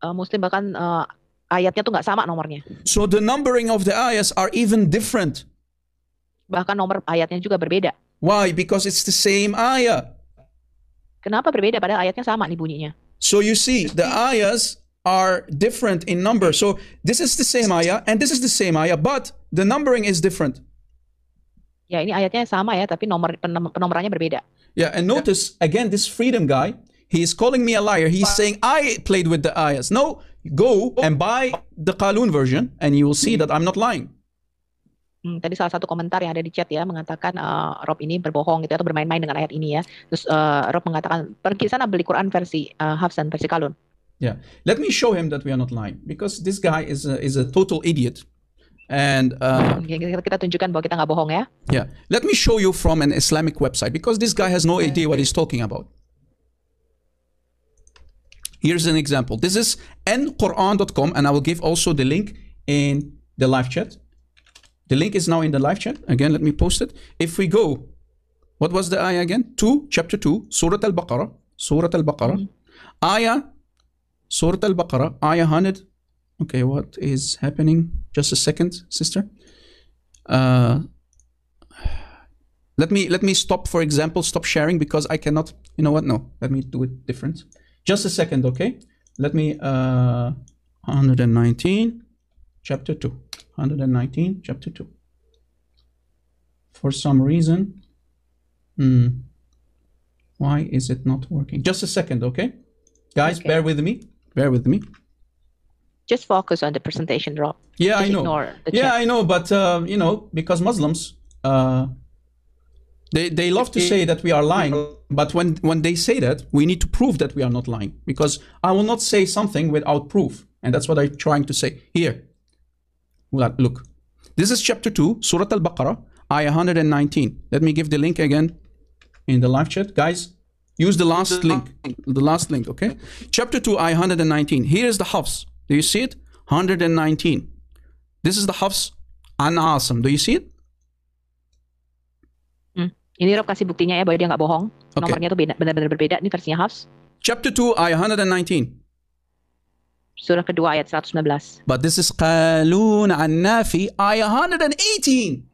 Muslim bahkan ayatnya tuh nggak sama nomornya. So the numbering of the ayahs are even different. Bahkan nomor ayatnya juga berbeda. Why? Because it's the same ayah. Kenapa berbeda padahal ayatnya sama nih bunyinya? So you see, the ayahs are different in number. So this is the same ayah and this is the same ayah, but the numbering is different. Ya, ini ayatnya sama ya, tapi penomorannya berbeda. Yeah, and notice again this freedom guy, he is calling me a liar. He's saying I played with the ayahs. No, go and buy the Qalun version and you will see that I'm not lying. Tadi salah satu komentar yang ada di chat ya mengatakan Rob ini berbohong gitu atau bermain-main dengan ayat ini ya. Terus Rob mengatakan pergi sana beli Quran versi Hafs dan versi Qalun. Yeah, let me show him that we are not lying because this guy is a total idiot. And kita tunjukkan bahwa kita nggak bohong ya. yeah, let me show you from an Islamic website because this guy has no idea what he's talking about. Here's an example. This is nquran.com and I will give also the link in the live chat. The link is now in the live chat. Again, let me post it. If we go, what was the ayah again? Chapter 2, Surah Al-Baqarah. Surah Al-Baqarah. Ayah, Surah Al-Baqarah, ayah 100. Okay, what is happening? Just a second, sister. Let me stop, for example, stop sharing because I cannot, you know what? No, let me do it different. Just a second, okay? Let me 119, chapter 2. 119, chapter 2. For some reason, why is it not working? Just a second, okay? Guys, Okay. bear with me. Bear with me. Just focus on the presentation, Rob. Yeah, Just I know. ignore the Yeah, chat. I know, but you know, because Muslims, they love to say that we are lying, but when they say that, we need to prove that we are not lying, because I will not say something without proof, and that's what I'm trying to say here. Look, this is chapter 2, Surah Al-Baqarah, ayah 119. Let me give the link again in the live chat, guys. Use the last link, okay? Chapter 2, ayah 119. Here is the Hafs. Do you see it? 119. This is the Hafs an Asim. Do you see it? Ini Rob kasih buktinya ya bahwa dia nggak bohong. Okay. Nomornya tuh benar-benar berbeda. Ini versinya Hafs. Chapter 2, ayah 119. Surah kedua ayat 119. But this is Qalun an Nafi, ayah 118.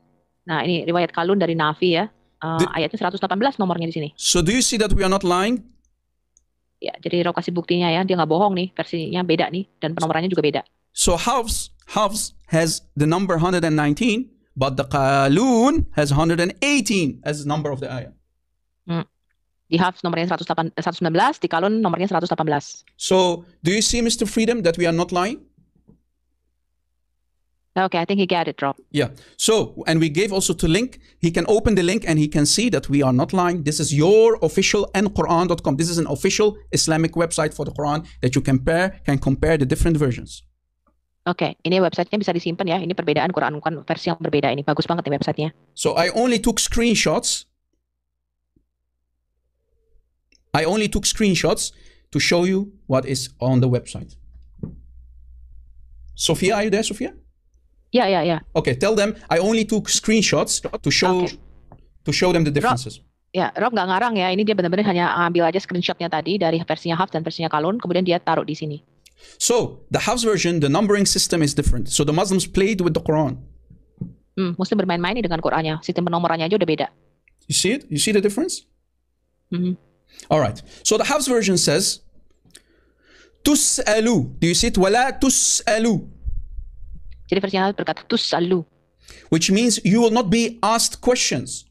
Nah, ini riwayat Kalun dari Nafi ya. Ayatnya 118 nomornya di sini. So do you see that we are not lying? Ya, jadi Rob kasih buktinya ya. Dia nggak bohong nih. Versinya beda nih. Dan penomorannya juga beda. So Hafs has the number 119, but the Qalun has 118 as the number of the ayah. Di Hafs nomornya 119, di Kalun nomornya 118. So do you see, Mr. Freedom, that we are not lying? Okay, I think he got it, Rob. Yeah. So, and we gave also to link. He can open the link and he can see that we are not lying. This is your official nquran.com. This is an official Islamic website for the Quran that you can compare the different versions. Oke, ini websitenya bisa disimpan ya. Ini perbedaan Quran versi yang berbeda ini. Bagus banget nih websitenya. So I only took screenshots. To show you what is on the website. Sophia, are you there, Sophia? Ya. Okay, tell them I only took screenshots to show them the differences. Ya, Rob nggak ngarang ya. Ini dia benar-benar hanya ambil aja screenshotnya tadi dari versinya Hafs dan versinya Kalun, kemudian dia taruh di sini. So the Hafs version, the numbering system is different. So the Muslims played with the Quran. Muslim bermain-main nih dengan Qurannya. Sistem penomorannya aja udah beda. You see it? You see the difference? All right. So the Hafs version says, "Tus'alu." Do you see it? "Wala tus'alu." Jadi versinya Hafs berkata tus'alu, which means you will not be asked questions.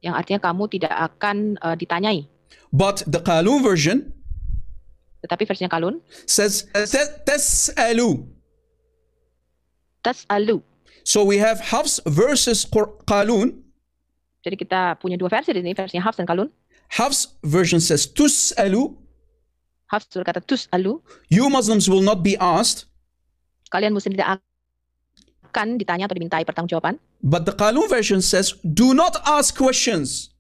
yang artinya kamu tidak akan ditanyai. But the Qalun version, Tetapi versinya Kalun says tas'alu. tas'alu. So we have Hafs versus Qalun. Jadi kita punya dua versi di sini, versinya Hafs dan Kalun. Hafs version says tus'alu. Hafs berkata tus'alu. You Muslims will not be asked. Kalian Muslim tidak akan ditanya atau dimintai pertanggungjawaban. But the Qalun version says do not ask questions.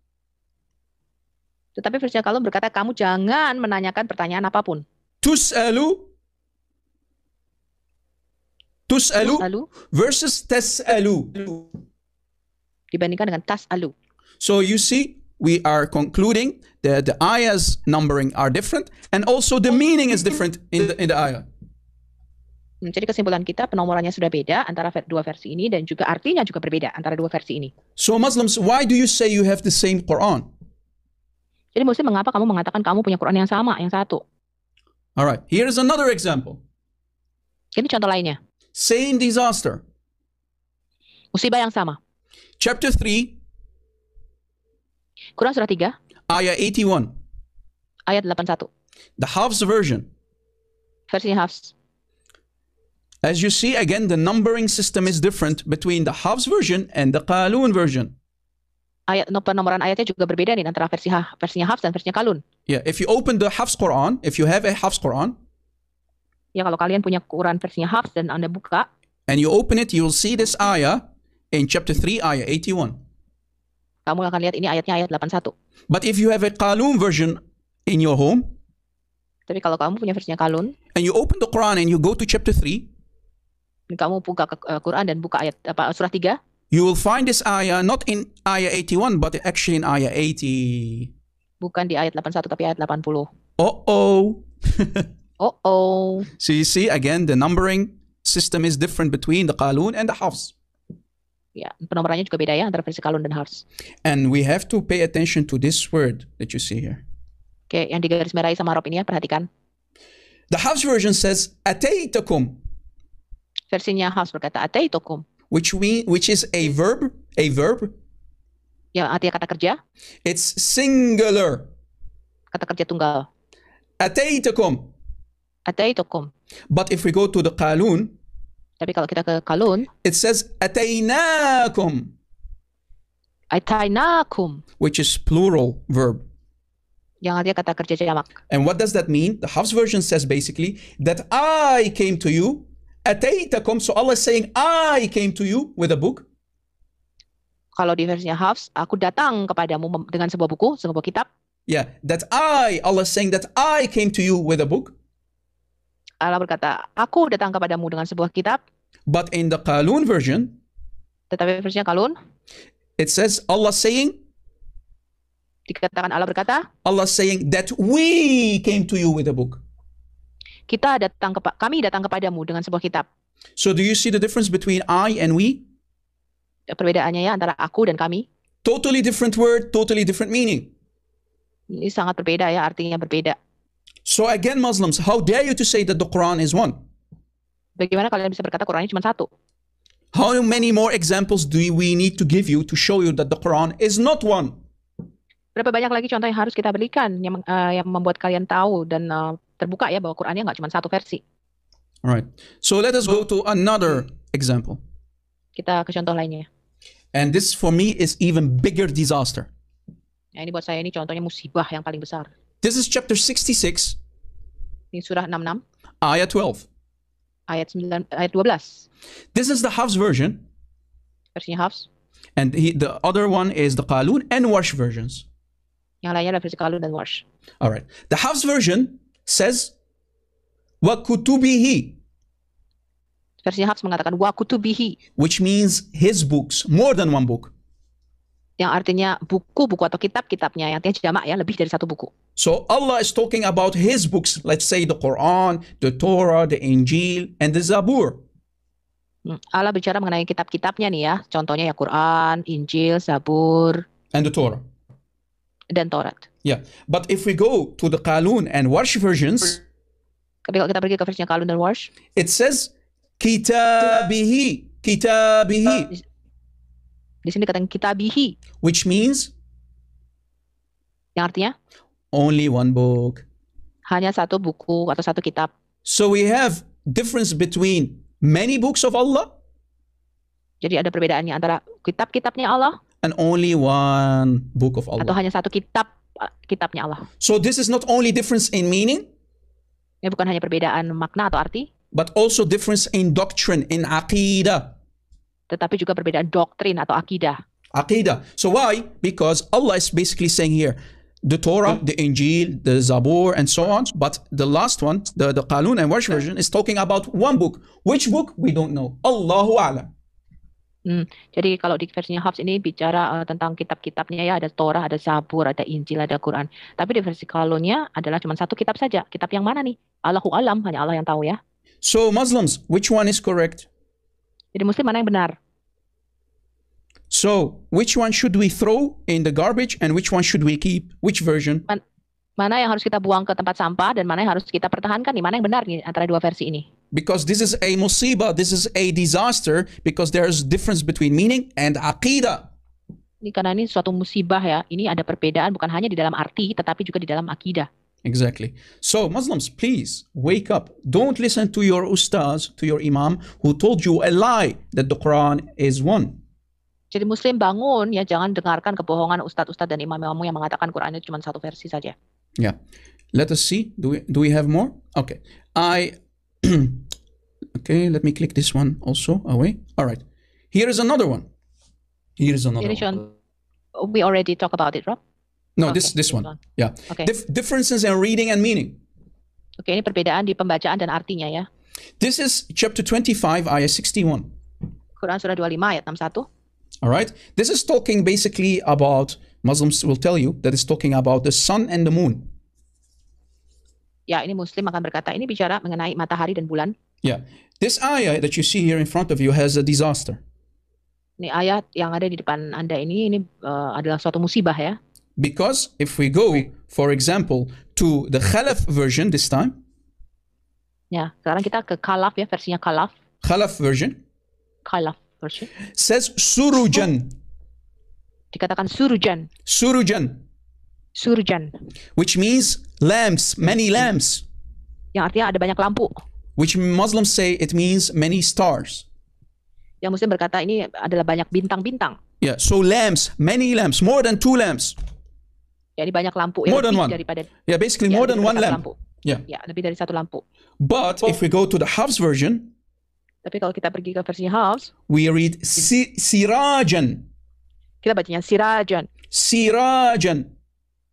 Tetapi versinya Kalun berkata kamu jangan menanyakan pertanyaan apapun. Tus'alu versus tas'alu. Dibandingkan dengan tas'alu. So you see, we are concluding that the ayah's numbering are different, and also the meaning is different in the ayah. Jadi kesimpulan kita penomorannya sudah beda antara dua versi ini dan juga artinya juga berbeda antara dua versi ini. So Muslims, why do you say you have the same Quran? Jadi Muslim, mengapa kamu mengatakan kamu punya Quran yang sama, yang satu? All right, here is another example. Ini contoh lainnya. Same disaster. Musibah yang sama. Chapter 3, Quran surah 3, ayah 81. ayat 81. The Hafs version. Versinya Hafs. As you see, again, the numbering system is different between the Hafs version and the Qalun version. Penomoran ayatnya juga berbeda nih antara versinya Hafs dan versinya Kalun. Yeah, if you open the Hafs Quran, if you have a Hafs Quran, Ya, kalau kalian punya Quran versinya Hafs dan Anda buka, and you open it, you will see this ayah in chapter 3, ayah 81. kamu akan lihat ini ayatnya ayat 81. But if you have a Qalun version in your home, Tapi kalau kamu punya versinya Kalun, and you open the Quran and you go to chapter 3, dan kamu buka Quran dan buka ayat surah 3, you will find this ayah not in ayah 81, but actually in ayah 80. bukan di ayat 81 tapi ayat 80. Uh-oh. Oh. So you see, again, the numbering system is different between the Qalun and the Hafs. Ya, penomorannya juga beda ya antara versi Kalun dan Hafs. And we have to pay attention to this word that you see here. Oke, yang digaris merahi sama Rob ini ya, perhatikan. The Hafs version says ataitakum, Versinya Hafs berkata ataitukum, which is a verb, yang artinya kata kerja, it's singular. kata kerja tunggal. Ataitakum. Ataitukum. But if we go to the qalun, Tapi kalau kita ke kalun, it says atainakum, atainakum, which is plural verb. yang artinya kata kerja jamak. And what does that mean? The Hafs version says basically that I came to you. Ataitakum. So Allah is saying I came to you with a book. Kalau di versinya Hafs, aku datang kepadamu dengan sebuah buku, sebuah kitab. Yeah, Allah is saying that I came to you with a book. Allah berkata, aku datang kepadamu dengan sebuah kitab. But in the Qalun version, Tetapi versinya kalun, it says Allah saying, dikatakan Allah berkata, Allah saying that we came to you with a book. kami datang kepadamu dengan sebuah kitab. So do you see the difference between I and we? Perbedaannya ya antara aku dan kami. Totally different word, totally different meaning. Ini sangat berbeda ya, artinya berbeda. So again, Muslims, how dare you to say that the Quran is one? Bagaimana kalian bisa berkata Qurannya cuma satu? How many more examples do we need to give you to show you that the Quran is not one? Berapa banyak lagi contoh yang harus kita berikan yang membuat kalian tahu dan terbuka ya bahwa Qurannya nggak cuma satu versi. Alright. So let us go to another example. Kita ke contoh lainnya. And this for me is even bigger disaster. Nah, ini buat saya ini contohnya musibah yang paling besar. This is chapter 66, Ini surah 66 ayat 12. ayat 12. This is the Hafs version, Versinya Hafs. and the other one is the Qalun and Warsh versions. Yang lainnya adalah versi Kalun dan Warsh. All right. The Hafs version says, wa kutubihi, Versinya Hafs mengatakan wa kutubihi, which means his books, more than one book. yang artinya buku-buku atau kitab-kitabnya, yang artinya jamak ya, lebih dari satu buku. So Allah is talking about his books, let's say the Quran, the Torah, the Injil, and the Zabur. Allah bicara mengenai kitab-kitabnya nih ya, contohnya ya Quran, Injil, Zabur, And the Torah. dan Taurat. Yeah. But if we go to the Qalun and Warsh versions, Tapi kalau kita pergi ke versinya Kalun dan Warsh, it says kitabihi, kitabihi, di sini dikatakan kitabihi, which means yang artinya only one book. hanya satu buku atau satu kitab. So we have difference between many books of Allah Jadi ada perbedaannya antara kitab-kitabnya Allah and only one book of atau Allah. hanya satu kitabnya Allah. So this is not only difference in meaning, Ini bukan hanya perbedaan makna atau arti, but also difference in doctrine, in aqidah. tetapi juga perbedaan doktrin atau akidah. Aqidah. So why? Because Allah is basically saying here, the Torah, the Injil, the Zabur, and so on. But the last one, the Qalun and Warsh version, is talking about one book. Which book? We don't know. Allahu A'lam. Jadi kalau di versinya Hafs ini bicara tentang kitab-kitabnya ya, ada Torah, ada Zabur, ada Injil, ada Quran. Tapi di versi Kalunnya adalah cuma satu kitab saja. Kitab yang mana nih? Allahu Alam, hanya Allah yang tahu ya. So Muslims, which one is correct? Jadi Muslim mana yang benar? So which one should we throw in the garbage and which one should we keep? Which version? Mana yang harus kita buang ke tempat sampah dan mana yang harus kita pertahankan nih? Mana yang benar nih antara dua versi ini? Because this is a musibah, this is a disaster, because there's difference between meaning and aqidah. Ini karena ini suatu musibah ya. Ini ada perbedaan bukan hanya di dalam arti tetapi juga di dalam akidah. Exactly. So Muslims, please wake up. Don't listen to your ustaz, to your imam, who told you a lie that the Quran is one. Jadi Muslim bangun ya, jangan dengarkan kebohongan ustadz-ustadz dan imam-imammu yang mengatakan Quran itu cuma satu versi saja. Yeah. Let us see. Do we have more? Okay. Okay, let me click this one also away. All right. Here is another one. Here is another one. We already talk about it, Rob? No, Okay, this one. one. Yeah. Okay. Differences in reading and meaning. Oke, ini perbedaan di pembacaan dan artinya ya. This is chapter 25, ayah 61. Quran surah 25 ayat 61. All right. This is talking basically about, Muslims will tell you that it's talking about the sun and the moon. Ya, ini Muslim akan berkata, ini bicara mengenai matahari dan bulan. Yeah. This ayah that you see here in front of you has a disaster. Ini ayat yang ada di depan Anda ini adalah suatu musibah ya. Because if we go, for example, to the Khalaf version this time, Ya, sekarang kita ke Khalaf ya, versinya Khalaf. Khalaf version Khalaf version. says surujan. Dikatakan surujan. Surujan, Surujan. which means lamps, many lamps. Yang artinya ada banyak lampu. Which Muslims say it means many stars. Yang Muslim berkata ini adalah banyak bintang-bintang. Yeah, so lamps, many lamps, more than 2 lamps. Jadi banyak lampu. More than Lebih one. daripada Yeah, basically ya, more lebih than dari one satu lamp. lampu. Yeah. Ya, lebih dari satu lampu. But if we go to the Hafs version, Tapi kalau kita pergi ke versinya Hafs, we read sirajan. kita bacanya sirajan. Sirajan.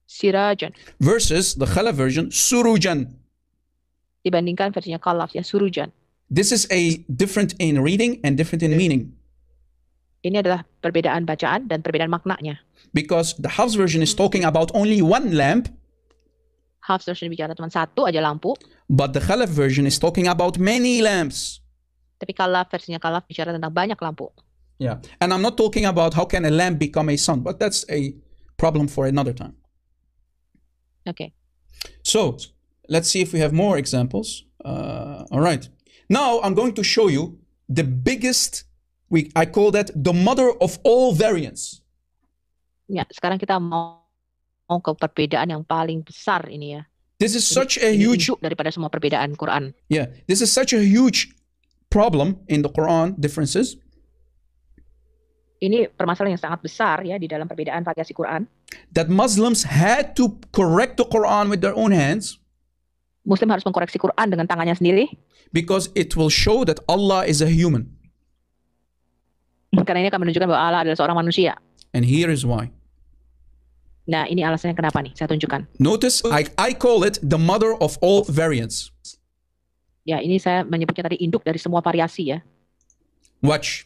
Sirajan. Versus the Khalaf version, surujan. Dibandingkan versinya Khalaf ya, surujan. This is a different in reading and different in meaning. Ini adalah perbedaan bacaan dan perbedaan maknanya. Because the Hafs version is talking about only one lamp, Hafs version bicara cuma satu aja lampu, but the Khalaf version is talking about many lamps. tapi versinya Khalaf bicara tentang banyak lampu. Yeah. And I'm not talking about how can a lamp become a sun, but that's a problem for another time. Oke. So let's see if we have more examples. All right. Now I'm going to show you the biggest, I call that the mother of all variants. Ya, sekarang kita mau ke perbedaan yang paling besar ini ya. This is such a Ini huge, induk daripada semua perbedaan Quran. yeah, this is such a huge problem in the Quran differences Ini permasalahan yang sangat besar ya di dalam perbedaan variasi Quran. that Muslims had to correct the Quran with their own hands Muslim harus mengkoreksi Quran dengan tangannya sendiri because it will show that Allah is a human. karena ini akan menunjukkan bahwa Allah adalah seorang manusia. And here is why. Nah, ini alasannya kenapa nih? Saya tunjukkan. Notice I call it the mother of all variants. Ya, ini saya menyebutnya tadi induk dari semua variasi ya. Watch.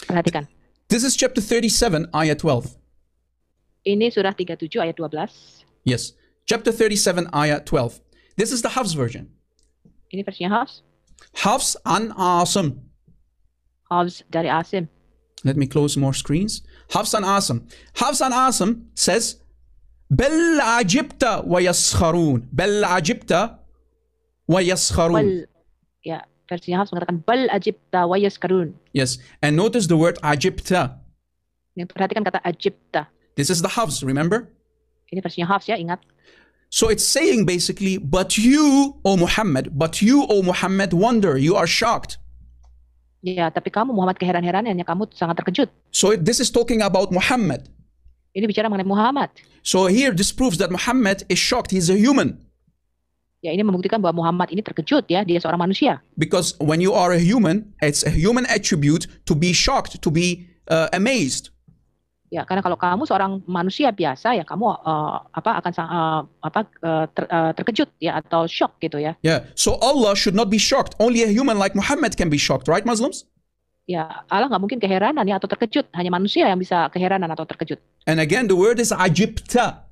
Perhatikan. This is chapter 37, ayah 12. Ini surah 37 ayat 12. Yes. Chapter 37, ayah 12. This is the Hafs version. Ini versinya Hafs. Hafs an Asim. Hafs dari Asim. Let me close more screens. Hafs an Asim. Hafs an Asim says, بل عجبت ويسخرون. بل عجبت ويسخرون. Bal, ya, versinya Hafs mengatakan bal ajibta wa yaskarun. Yes. And notice the word ajibta. Yang perhatikan kata ajibta. This is the Hafs, remember? Ini versinya Hafs ya, ingat. So it's saying basically, but you, O Muhammad, wonder, you are shocked. Ya, tapi kamu Muhammad keheran-heranannya, kamu sangat terkejut. So this is talking about Muhammad. Ini bicara mengenai Muhammad. So here this proves that Muhammad is shocked. He's a human. Ya, ini membuktikan bahwa Muhammad ini terkejut ya, dia seorang manusia. Because when you are a human, it's a human attribute to be shocked, to be amazed. Ya, karena kalau kamu seorang manusia biasa ya kamu terkejut ya atau shock gitu ya. Yeah. So Allah should not be shocked. Only a human like Muhammad can be shocked, right, Muslims? Ya, Allah nggak mungkin keheranan ya atau terkejut. Hanya manusia yang bisa keheranan atau terkejut. And again, the word is ajibta.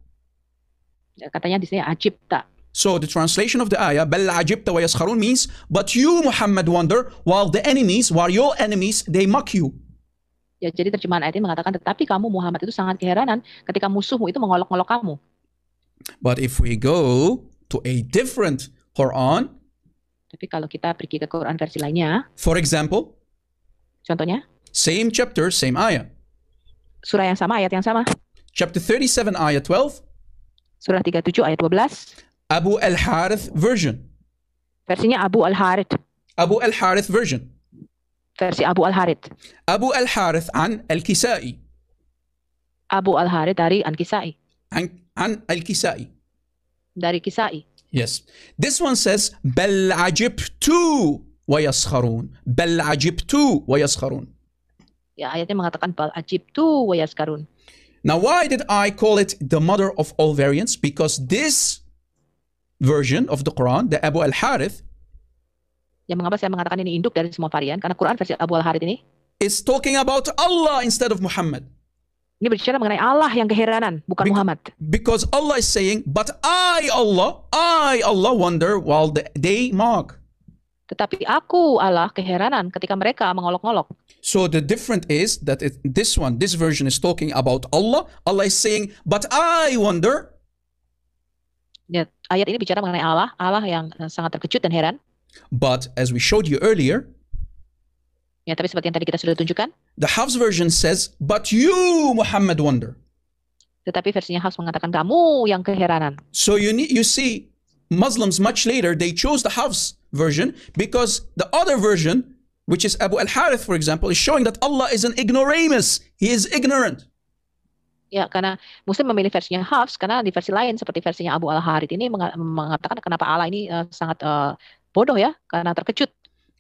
Ya, katanya di sini ajibta. So the translation of the ayah, bal ajibta wa yaskharun, means, but you, Muhammad, wonder, while your enemies, they mock you. Ya, jadi terjemahan ayat ini mengatakan, tetapi kamu Muhammad itu sangat keheranan ketika musuhmu itu mengolok-olok kamu. But if we go to a different Quran, tapi kalau kita pergi ke Quran versi lainnya, for example, contohnya, same chapter, same ayah. Surah yang sama, ayat yang sama. Chapter 37, ayah 12. Surah 37, ayat 12. Abu al-Harith version. Versinya Abu al-Harith. Abu al-Harith version. Versi Abu al-Harith. Abu al-Harith an al-Kisai. Abu al-Harith dari An-Kisai. An al-Kisai. Dari Kisai. Yes. This one says, بل عجبت ويسخرون. بل عجبت ويسخرون. Ya, ayatnya mengatakan bal ajibtu wa yaskarun. Now, why did I call it the mother of all variants? Because this version of the Quran, the Abu al-Harith, Yang mengapa saya mengatakan ini induk dari semua varian? Karena Quran versi Abu al-Harith ini is talking about Allah instead of Muhammad. ini berbicara mengenai Allah yang keheranan, bukan Muhammad. Because Allah is saying, but I Allah wonder while they mock. Tetapi aku Allah keheranan ketika mereka mengolok-olok. So the difference is that this version is talking about Allah. Allah is saying, but I wonder. Ya, ayat ini bicara mengenai Allah, Allah yang sangat terkejut dan heran. But as we showed you earlier, Ya, tapi seperti yang tadi kita sudah tunjukkan, the Hafs version says, but you, Muhammad, wonder. tetapi versinya Hafs mengatakan kamu yang keheranan. So you see, Muslims much later, they chose the Hafs version because the other version, which is Abu al-Harith, for example, is showing that Allah is an ignoramus. He is ignorant. Ya, karena Muslim memilih versinya Hafs karena di versi lain seperti versinya Abu al-Harith ini mengatakan kenapa Allah ini sangat bodoh ya, karena terkejut.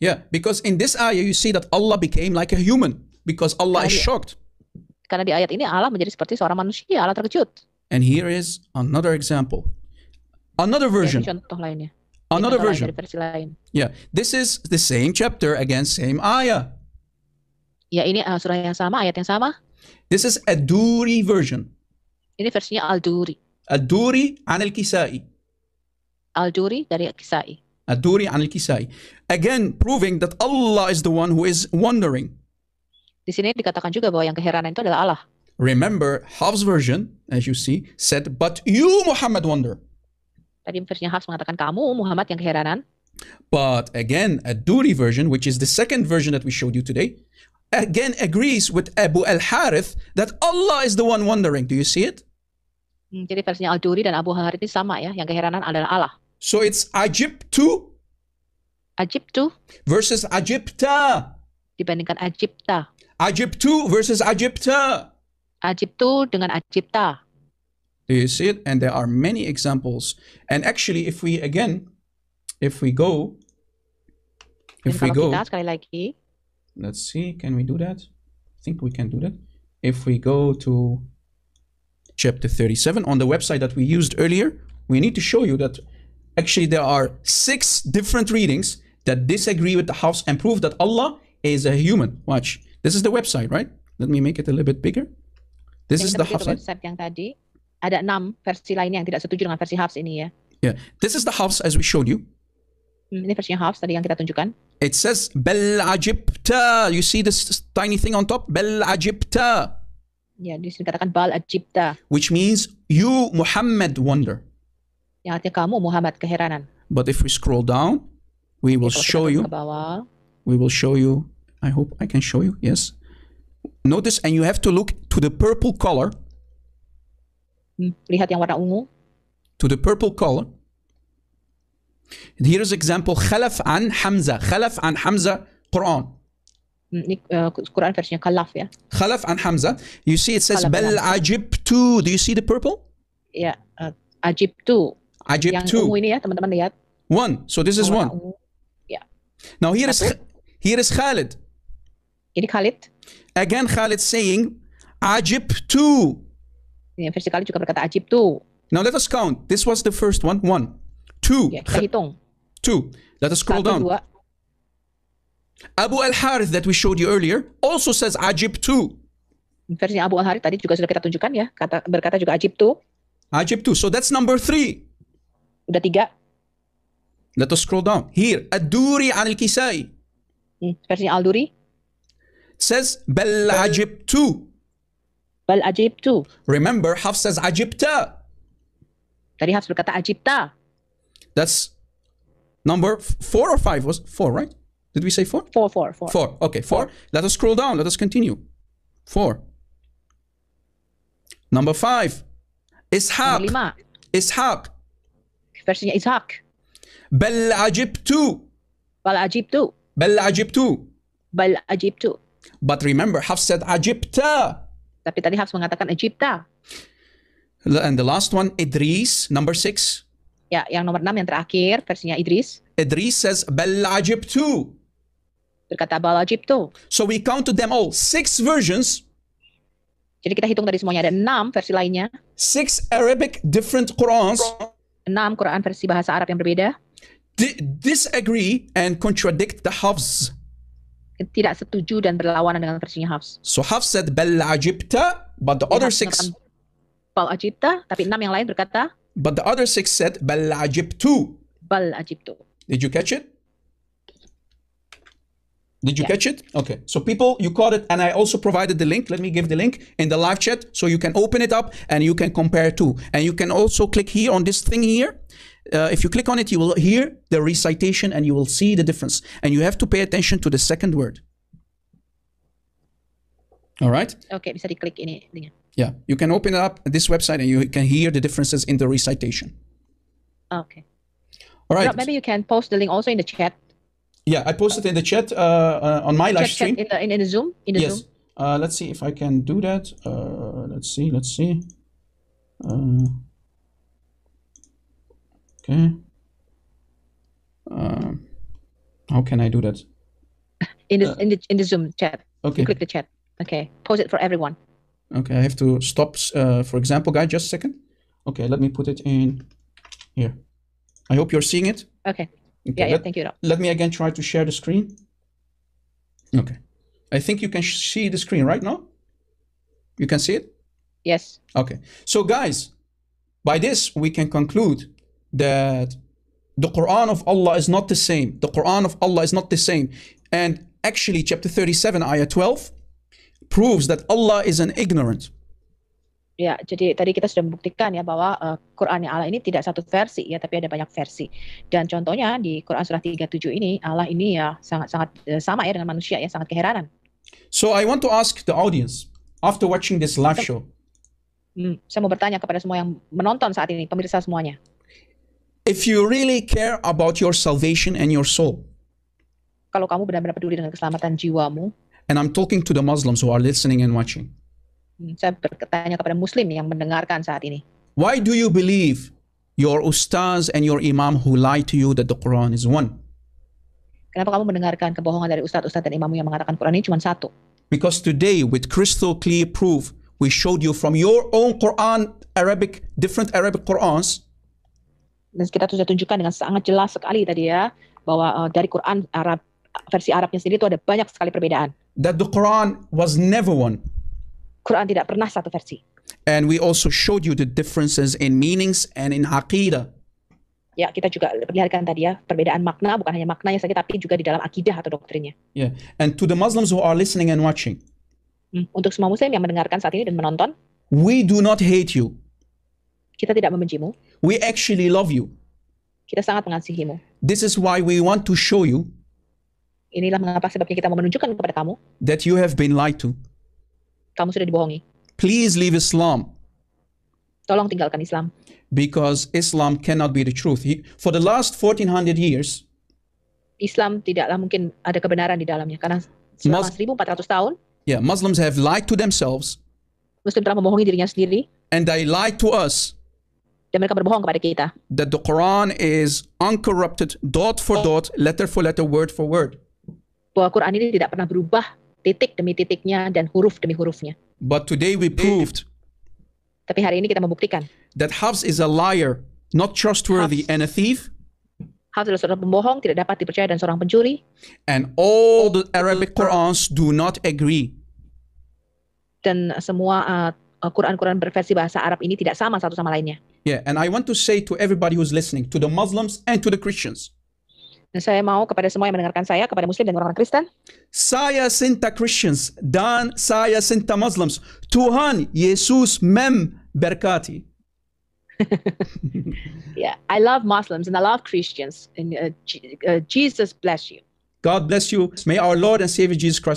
Yeah, because in this ayah you see that Allah became like a human because Allah is shocked. Karena di ayat ini Allah menjadi seperti seorang manusia, Allah terkejut. And here is another example. Another version. Ya, contoh lainnya. Another Contoh lain version. dari versi lain. Yeah, this is the same chapter, again, same ayah. Ya, ini surah yang sama, ayat yang sama. This is a Duri version. Ini versinya Al-Duri. الدوري عن الكسائي. Al-Duri dari Kisai. الدوري عن الكسائي. Again, proving that Allah is the one who is wondering. Di sini dikatakan juga bahwa yang keheranan itu adalah Allah. Remember, Hafs version, as you see, said, but you, Muhammad, wonder. Tadi versinya Hafs mengatakan kamu, Muhammad, yang keheranan. But again, a Duri version, which is the second version that we showed you today, again agrees with Abu al-Harith that Allah is the one wondering. Do you see it? Jadi versinya Al-Duri dan Abu Harith ini sama ya, yang keheranan adalah Allah. So it's Ajibtu Ajibtu versus Ajibta. dibandingkan Ajibta. Ajibtu versus Ajibta. Ajibtu dengan Ajibta. Do you see it? And there are many examples. And actually, if we go, Kita sekali lagi, let's see, can we do that? I think we can do that. If we go to chapter 37 on the website that we used earlier, we need to show you that actually there are 6 different readings that disagree with the Hafs and prove that Allah is a human. Watch. This is the website, right? Let me make it a little bit bigger. This is the Hafs. website yang tadi ada 6 versi lainnya yang tidak setuju dengan versi Hafs ini ya. Yeah. This is the Hafs as we showed you. Ini versinya Hafs tadi yang kita tunjukkan. It says Bel Ajibta. You see this tiny thing on top? Bel Ajibta. Ya, di sini dikatakan Bal Ajibta. Which means you, Muhammad, wonder. Yang artinya kamu, Muhammad, keheranan. But if we scroll down, we will Kalau kita show turun you. ke bawah, We will show you. I hope I can show you. Yes. Notice, and you have to look to the purple color. lihat yang warna ungu. To the purple color. And here is example Khalaf an Hamza. Khalaf an Hamza Quran. Ini Quran versinya Khalaf ya. Khalaf an Hamza. You see it says Khalaf Bel an Hamza. Ajibtu. Do you see the purple? Ya, Ajibtu. Yang Ajibtu. ungu ini ya, teman-teman lihat. 1. So this is Warna 1. ungu. Ya. Now here is Satu. Khalid. Ini Khalid. Again Khalid saying Ajibtu. Ini versi Khalid juga berkata Ajibtu. Now let us count. This was the first one. 1. 2. Ya, kita hitung. 2. Let us scroll 1, down. 2. Abu al-Harith that we showed you earlier also says Ajibtu. Versinya Abu Al-Harith tadi juga sudah kita tunjukkan ya, berkata juga Ajibtu. Ajibtu. So that's number 3. Udah 3. Let us scroll down. Here, Ad-Duri an al-Kisai Versinya Al-Duri. says Bal Ajibtu. Bal Ajibtu. Remember, Hafs says Ajibta. Tadi Hafs berkata Ajibta. That's number 4 or 5? Was 4, right? Did we say 4? 4. 4. Okay, 4. Let us scroll down. Let us continue. 4. Number 5. Ishaq. Nomor 5. Ishaq. Versinya Ishak. Bal Ajibtu. Bal Ajibtu. Bal Ajibtu. Bal Ajibtu. But remember, Hafs said Ajibta. Tapi tadi Hafs mengatakan Ajibta. And the last one, Idris, number 6. Ya, yang nomor 6 yang terakhir versinya Idris Idris says Bal Ajibtu. berkata Bal Ajibtu. So we counted them all. 6 versions, Jadi kita hitung tadi semuanya ada 6 versi lainnya, 6 Arabic different Qurans 6 Quran versi bahasa Arab yang berbeda disagree and contradict the Hafs. tidak setuju dan berlawanan dengan versinya Hafs. So Hafs said Bal Ajibta, but the other 6 Bal Ajibta, tapi 6 yang lain berkata said Bal Ajibtu. Bal Ajibtu. Did you catch it? Did you Yeah. catch it? Okay. So people, you caught it, and I also provided the link. Let me give the link in the live chat so you can open it up and you can compare too. And you can also click here on this thing here. If you click on it, you will hear the recitation and you will see the difference. And you have to pay attention to the second word. All right? Oke, bisa diklik ini. Yeah. You can open up this website and you can hear the differences in the recitation. Oke. All right. Rob, maybe you can post the link also in the chat. Yeah, I posted in the chat on my live stream. Chat in the Zoom. In the Yes. Zoom. Let's see if I can do that. Let's see. Okay. How can I do that? In the Zoom chat. Okay. You click the chat. Okay. Post it for everyone. Okay, I have to stop. For example, guys, just a second. Okay, let me put it in here. I hope you're seeing it. Okay. Okay, Yeah, thank you, Rob. Let me again try to share the screen. Okay. I think you can see the screen right now. You can see it? Yes. Okay. So guys, by this we can conclude that the Quran of Allah is not the same. The Quran of Allah is not the same. And actually chapter 37 ayah 12 proves that Allah is an ignorant. Ya, jadi tadi kita sudah membuktikan ya bahwa Quran Allah ini tidak satu versi ya, tapi ada banyak versi. Dan contohnya di Quran surah 37 ini Allah ini ya sangat-sangat sama ya dengan manusia ya, sangat keheranan. So I want to ask the audience after watching this live show. Saya mau bertanya kepada semua yang menonton saat ini, pemirsa semuanya. If you really care about your salvation and your soul. Kalau kamu benar-benar peduli dengan keselamatan jiwamu. And I'm talking to the Muslims who are listening and watching. Saya bertanya kepada Muslim yang mendengarkan saat ini. Why do you believe your ustaz and your imam who lie to you that the Quran is one? Kenapa kamu mendengarkan kebohongan dari ustaz-ustaz dan imammu yang mengatakan Quran ini cuma satu? Because today, with crystal clear proof, we showed you from your own Quran, different Arabic Qurans. Dan kita sudah tunjukkan dengan sangat jelas sekali tadi ya, bahwa dari Quran Arab, versi Arabnya sendiri itu ada banyak sekali perbedaan. That the Quran was never one. Quran tidak pernah satu versi. And we also showed you the differences in meanings and in aqidah. Ya, kita juga perlihatkan tadi ya, perbedaan makna, bukan hanya maknanya saja, tapi juga di dalam akidah atau doktrinnya. Yeah. And to the Muslims who are listening and watching. Untuk semua Muslim yang mendengarkan saat ini dan menonton, we do not hate you. Kita tidak membencimu. We actually love you. Kita sangat mengasihimu. This is why we want to show you. Inilah mengapa sebabnya kita mau menunjukkan kepada kamu. That you have been lied to. Kamu sudah dibohongi. Please leave Islam. Tolong tinggalkan Islam. Because Islam cannot be the truth. For the last 1400 years, Islam tidaklah mungkin ada kebenaran di dalamnya karena selama 1400 tahun, yeah, Muslims have lied to themselves. Muslim telah membohongi dirinya sendiri. And they lied to us. Dan mereka berbohong kepada kita. That the Quran is uncorrupted, dot for dot, letter for letter, word for word. Bahwa Quran ini tidak pernah berubah titik demi titiknya dan huruf demi hurufnya. But today we proved. Tapi hari ini kita membuktikan. That Hafs is a liar, not trustworthy, and a thief. Hafs adalah seorang pembohong, tidak dapat dipercaya dan seorang pencuri. And all the Arabic Qurans do not agree. Dan semua Quran-Quran berversi bahasa Arab ini tidak sama satu sama lainnya. Yeah, and I want to say to everybody who's listening, to the Muslims and to the Christians. Dan saya mau kepada semua yang mendengarkan saya, kepada Muslim dan orang-orang Kristen. Saya cinta Christians dan saya cinta Muslims. Tuhan Yesus memberkati. Yeah, I love Muslims and I love Christians. And Jesus bless you. God bless you. May our Lord and Savior Jesus Christ